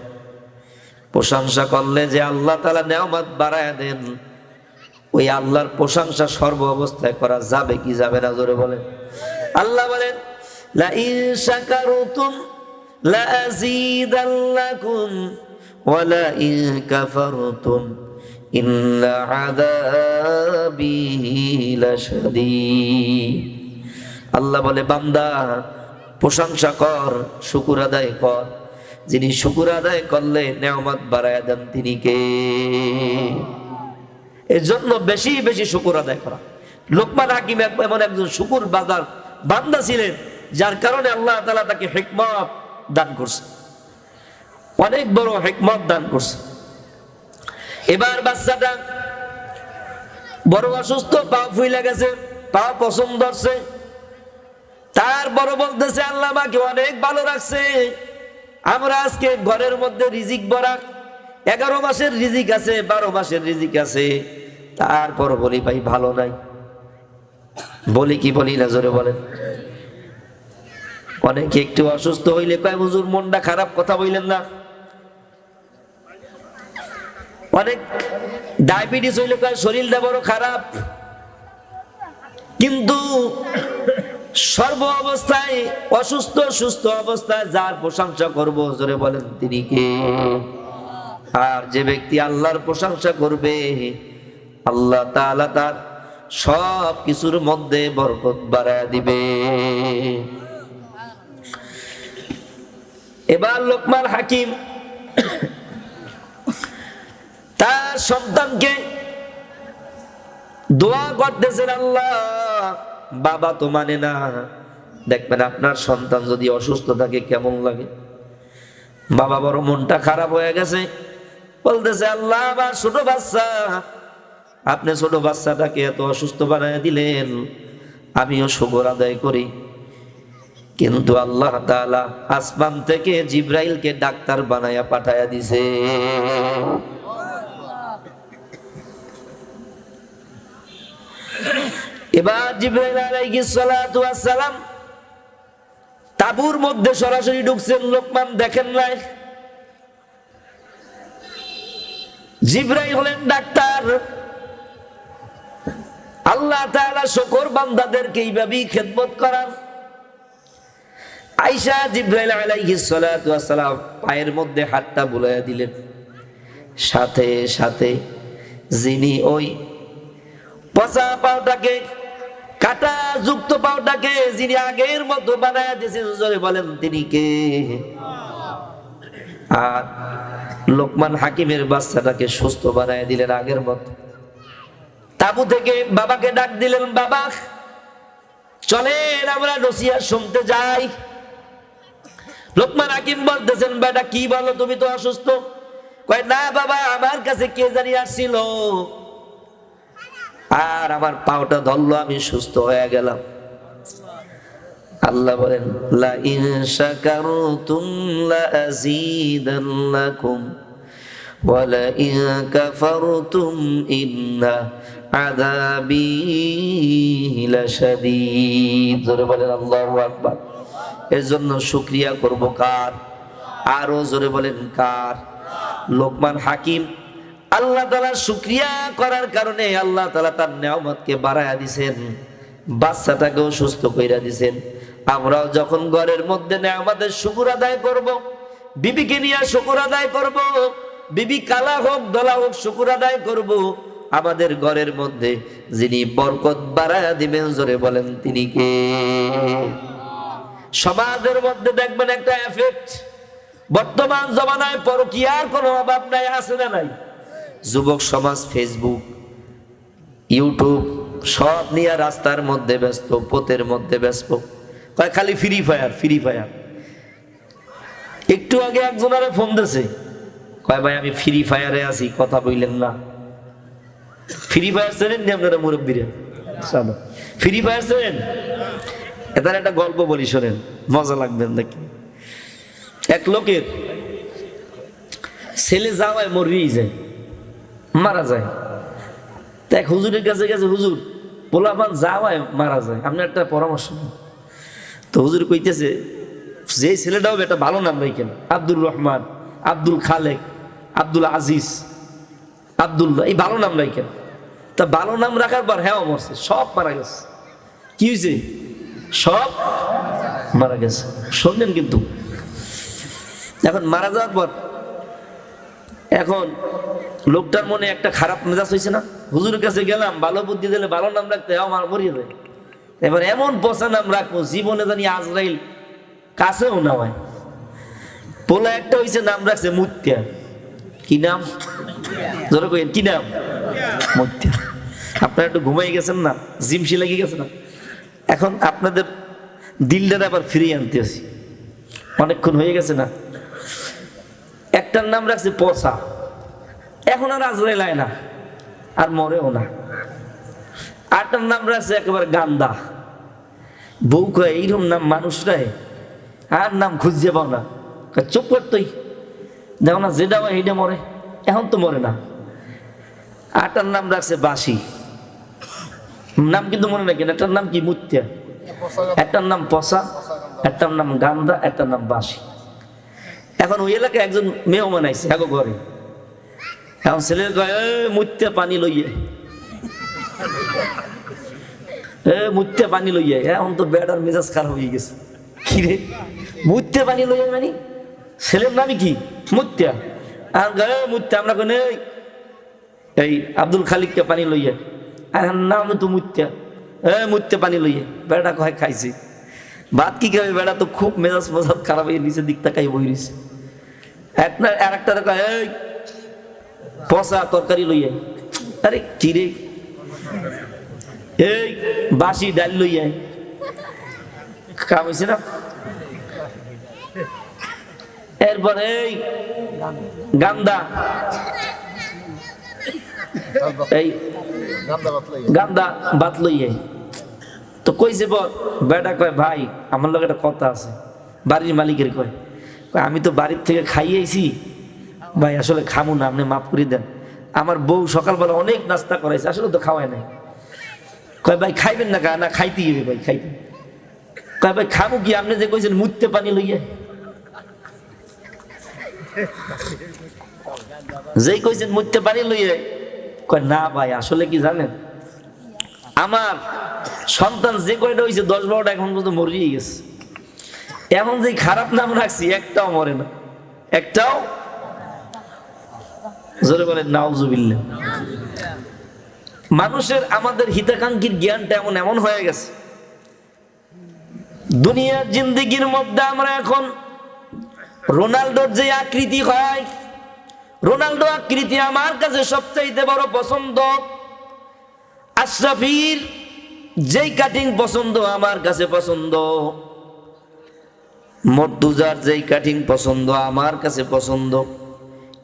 প্রশংসা করলে যে আল্লাহ তাআলা নেয়ামত বাড়ায়া দেন, ওই আল্লাহর প্রশংসা সর্ব অবস্থায় করা যাবে কি যাবে না? জোরে বলেন। আল্লাহ বলেন, লা ইন শাকারতুম লা আযীদান্নাকুম ওয়া লা ইন কাফারতুম ইন্না আযাবি লাশাদীদ। আল্লাহ বলে, বান্দা প্রশংসা কর, শুকর আদায় কর, যিনি শুকর আদায় করলে নেয়ামত বাড়ায়া দেন তিনি কে? এর জন্য বেশি বেশি শুকর আদায় করা। লোকমান হাকিম এমন একজন শুকর বাজার বান্দা ছিলেন, যার কারণে আল্লাহ তাআলা তাকে হিকমত দান করছে, অনেক বড় হিকমত দান করছে। এবার বাচ্চাটা বড় অসুস্থ, পা ফুইলা গেছে, পা পছন্দ হচ্ছে, তার বড় বলতেছে, আল্লাহ আমাকে অনেক ভালো রাখছে, আমরা আজকে ঘরের মধ্যে রিজিক ভরা, 11 মাসের রিজিক আছে, 12 মাসের রিজিক আছে, তারপর বলি ভাই ভালো নাই। বলি কি বলি না? জোরে বলেন। অনেকে একটু অসুস্থ হইলে কয়, হুজুর মনটা খারাপ, কথা বললেন না। অনেক ডায়াবেটিস হইলে কয় শরীরটা বড় খারাপ। কিন্তু সর্ব অবস্থায় অসুস্থ সুস্থ অবস্থায় যার প্রশংসা করব, জোরে বলেন তিনি কে? আর যে ব্যক্তি আল্লাহর প্রশংসা করবে, আল্লাহ তাআলা তার সব কিছুর মধ্যে বরকত বাড়ায় দিবে। এবার লোকমান হাকিম তার সন্তানকে দোয়া করতেছেন, আল্লাহ বাবা তো মানে না, দেখবেন আপনার সন্তান যদি অসুস্থ থাকে কেমন লাগে। বাবা বড় মনটা খারাপ হয়ে গেছে, বলতেছে, আল্লাহ আমার ছোট বাচ্চা আপনি ছোট বাচ্চাটাকে এত অসুস্থ বানায় দিলেন, আমিও শুকর আদায় করি। কিন্তু আল্লাহ তাআলা আসমান থেকে জিব্রাইলকে ডাক্তার বানায়া পাঠায়া দিছে। এবার জিব্রাইল আলাইহিস সালাতু ওয়াস সালাম তাঁবুর মধ্যে সরাসরি ঢুকছেন, লোকমান দেখেন নাই। জিব্রাইল হলেন ডাক্তার। আল্লাহ তাআলা শুকর বান্দাদেরকে এইভাবেই খেদমত করান। আয়েশা জিব্রাইল আলাইহিস সালাতু ওয়াস সালাম পায়ের মধ্যে হাতটা বুলাইয়া দিলেন, সাথে সাথে যিনি ওই পচা পাওটাকে, কাটা যুক্ত পাওটাকে যিনি আগের মতো বানায়া দিয়েছেন, জোরে বলেন তিনি কে? আর লোকমান হাকিমের বাচ্চাটাকে সুস্থ বানায়া দিলেন আগের মতো। তাবু থেকে বাবাকে ডাক দিলেন, বাবা চলেন আমরা নসিহত শুনতে যাই। লোকমান হাকিম বলতেছেন, বেটা কি বলো, তুমি তো অসুস্থ। কয় না বাবা, আমার কাছে কে জানি আসছিল আর আমার পাওটা ধরলো, আমি সুস্থ হয়ে গেলাম। আল্লাহ বলেন, লা ইন শাকারতুম লা আযীদান্নাকুম ওয়া লা ইন কাফারতুম ইন্না আযাবী লাশাদীদ। জোরে বলেন আল্লাহু আকবার। এর জন্য শুকরিয়া করব কার? আরো জোরে বলেন কার? লোকমান হাকিম আল্লাহ তাআলা শুকরিয়া করার কারণে আল্লাহ তাআলা তার নিয়ামতকে বাড়ায়া দিবেন, বাচ্চাটাকেও সুস্থ কইরা দিবেন। আমরাও যখন ঘরের মধ্যে নিয়ামতের শুকর আদায় করব, বিবিকে নিয়ে শুকর আদায় করব, বিবি কালা হোক দলা হোক শুকর আদায় করব। আমাদের ঘরের মধ্যে যিনি বরকত বাড়ায়া দিবেন, জোরে বলেন তিনি কে? সমাজের মধ্যে দেখবেন একটা এফেক্ট, বর্তমান জমানায় পরকীয়ার কোনো অভাব নাই, আছে না নাই? যুবক সমাজ ফেসবুক, ইউটিউব সব নিয়ে রাস্তার মধ্যে ব্যস্ত, পথের মধ্যে ব্যস্ত। কয় খালি ফ্রি ফায়ার, ফ্রি ফায়ার। একটু আগে একজনারে ফোন দিয়েছে, কয় ভাই আমি ফ্রি ফায়ারে আছি, কথা বললেন না। ফ্রি ফায়ার চেনেন নি আপনারা মুরব্বীরা? ফ্রি ফায়ার চেনেন? এটার একটা গল্প বলি, শোনেন, মজা লাগবেন দেখি। এক লোকের ছেলে যাওয়ায় মরিয়ে যায়, মারা যায়। তো এক হুজুরের কাছে গেছে, হুজুর পোলাপান যাওয়ায় মারা যায়, আপনার একটা পরামর্শ নেন। তো হুজুর কইতেছে, যে ছেলেটাও একটা ভালো নাম রাখেন, আব্দুর রহমান, আব্দুল খালেক, আব্দুল আজিজ, আব্দুল্লাহ, এই ভালো নাম রাখেন। তা ভালো নাম রাখার পর হ্যাঁ মরছে, সব মারা গেছে। কি হয়েছে? সব মারা গেছে। শুনলেন কিন্তু? এখন মারা যাওয়ার পর এখন লোকটার মনে একটা খারাপ মেজাজ হয়েছে না? হুজুরের কাছে গেলাম, ভালো বুদ্ধি দিলে ভালো নাম রাখতে, আমার মরিয়ে যায়। এবার এমন পচা নাম রাখবো জীবনে জানি আজরাইল কাছেও না হয়। পোলা একটা হয়েছে, নাম রাখছে মুত্যা। কি নাম? ধরো কইন কি নাম? মুত্যা। আপনারা একটু ঘুমাই গেছেন না, জিমসি লেগে গেছে না? এখন আপনাদের দিলটা আবার ফিরিয়ে আনতে আসি, অনেকক্ষণ হয়ে গেছে না? একটার নাম রাখছে পচা, এখন আর আজরাইল আয় না, আর মরেও না। আরটার নাম রাখছে একেবারে গান্দা। বউ কয় এইরকম নাম মানুষরাই আর নাম খুঁজে পাও না। চুপ কর তুই, দেখো না যেটা হয় এইটা মরে, এখন তো মরে না। আরটার নাম রাখছে বাসি, নাম কিন্তু মনে রাখেন। একটার নাম কি? মুত্যা। একটার নাম পচা, একটার নাম গান্দা, একটার নাম বাসি। এখন ওই এলাকায় একজন মেহমান আইছে এখন ঘরে। এখন ছেলে কয় মুত্যা পানি লইয়ে, মুত্যা পানি লইয়ে। এখন তো বেটার মেজাজ খারাপ হয়ে গেছে। কি রে মুত্যা পানি লইয়ে মানে? ছেলের নামই কি? মুত্যা। আর মুত্যা আমরা কোন এই আব্দুল খালিককে পানি লইয়ে, আর নাম তো মুত্যা। মুত্যা পানি লইয়ে। বেটা কয় খাইছে ভাত কি খাবে? বেটা তো খুব মেজাজ মেজাজ খারাপ হয়ে নিচের দিক তাকাই বই রয়েছে। আর একটা কয় এই পচা তরকারি লইয়ে। আরে কি রে? এই বাসি ডাল লইয়া। কাম হয়েছে না? এরপরে এই গান্দা। এই গান্দা বাত লইয়ে তো কইছে বেটা কয় ভাই আমার লগে একটা কথা আছে। বাড়ির মালিকের কয় আমি তো বাড়ির থেকে খাইয়েছি ভাই, আসলে খামু না, আপনি মাফ করে দেন। আমার বউ সকালবেলা অনেক নাস্তা করাইছে, আসলে তো খাওয়ায় নাই। কয় ভাই খাইবেন না? না খাইতেই হবে ভাই, খাইতে। কয় ভাই খামু কি? আপনি যে কইছেন মুততে পানি লইয়া, যেই কইছেন মুততে পানি লইয়া। কয় না ভাই, আসলে কি জানেন, আমার সন্তান যে কয়টা হয়েছে 10-12টা এখন পর্যন্ত মরিয়ে গেছে। এমন যে খারাপ নাম রাখছি একটাও মরে না, একটাও। জোরে বলেন নাউজুবিল্লাহ। মানুষের আমাদের হিতাকাঙ্ক্ষীর জ্ঞানটা এমন এমন হয়ে গেছে, দুনিয়ার জিন্দেগির মধ্যে আমরা এখন রোনাল্ডোর যে আকৃতি হয়, রোনাল্ডো আকৃতি আমার কাছে সবচাইতে বড় পছন্দ। আশরাফির যেই কাটিং পছন্দ আমার কাছে পছন্দ, মর্তুজার যেই কাটিং পছন্দ আমার কাছে পছন্দ।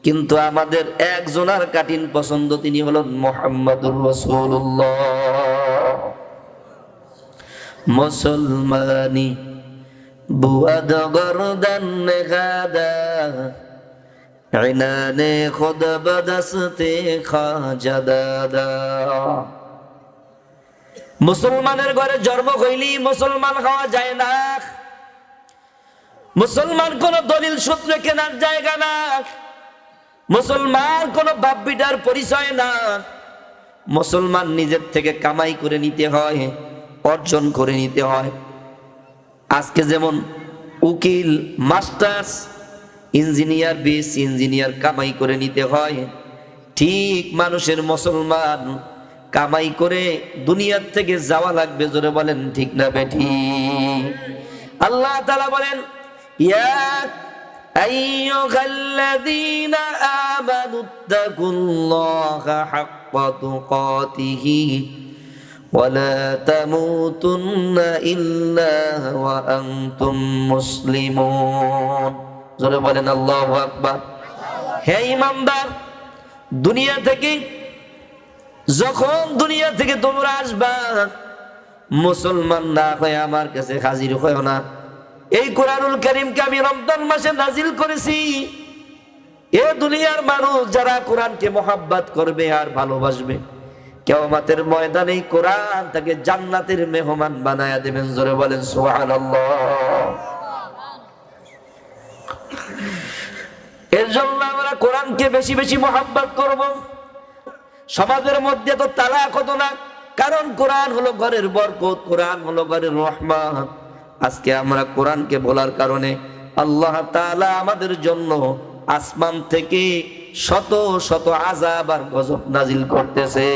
কিন্তু আমাদের একজনের কাটিং পছন্দ, তিনি হলেন মুহাম্মদুর রাসূলুল্লাহ। মুসলমানি বুয়াদ গরদান গাদা ইনানে খুদ বদস্তে খাজাদাদা। মুসলমানের ঘরে জন্ম হইলি মুসলমান হওয়া যায় না। মুসলমান কোন দলিল সূত্রে কেনার জায়গা না। মুসলমান কোন বাপ বিটার পরিচয় না। মুসলমান নিজের থেকে কামাই করে নিতে হয়, অর্জন করে নিতে হয়। আজকে যেমন উকিল, মাস্টার্স, ইঞ্জিনিয়ার, বিএস ইঞ্জিনিয়ার কামাই করে নিতে হয়, ঠিক মানুষের মুসলমান কামাই করে দুনিয়ার থেকে যাওয়া লাগবে। জোরে বলেন ঠিক না বেঠিক? আল্লাহ তাআলা বলেন ইয়া আইয়ুহাল্লাযীনা আমানুত্তাকুল্লাহা হাক্কা তুকাতিহি ওয়া লা তামুতুন্না ইল্লা ওয়া আনতুম মুসলিমুন। জোরে বলেন আল্লাহু আকবার। হে ঈমানদার, যখন দুনিয়া থেকে তোমরা আসবা, মুসলমান না হয়ে আমার কাছে হাজির হয়ো না। এই কোরআনুল কারীমকে আমি রমজান মাসে নাজিল করেছি। এ দুনিয়ার মানুষ যারা কোরআনকে মহব্বত করবে আর ভালোবাসবে, কিয়ামতের ময়দানে কোরআন তাকে জান্নাতের মেহমান বানায়া দেবেন। জোরে বলেন সুবহানাল্লাহ। এর জন্য আমরা কোরআনকে বেশি বেশি মহব্বত করব। সমাজের মধ্যে তো তালাক হতো না, কারণ কোরআন হলো ঘরের বরকত, কোরআন হলো ঘরের রহমত। আজকে আমরা কোরআনকে বলার কারণে আল্লাহ তাআলা আমাদের জন্য আসমান থেকে শত শত আযাব আর গজব নাজিল করতেছে।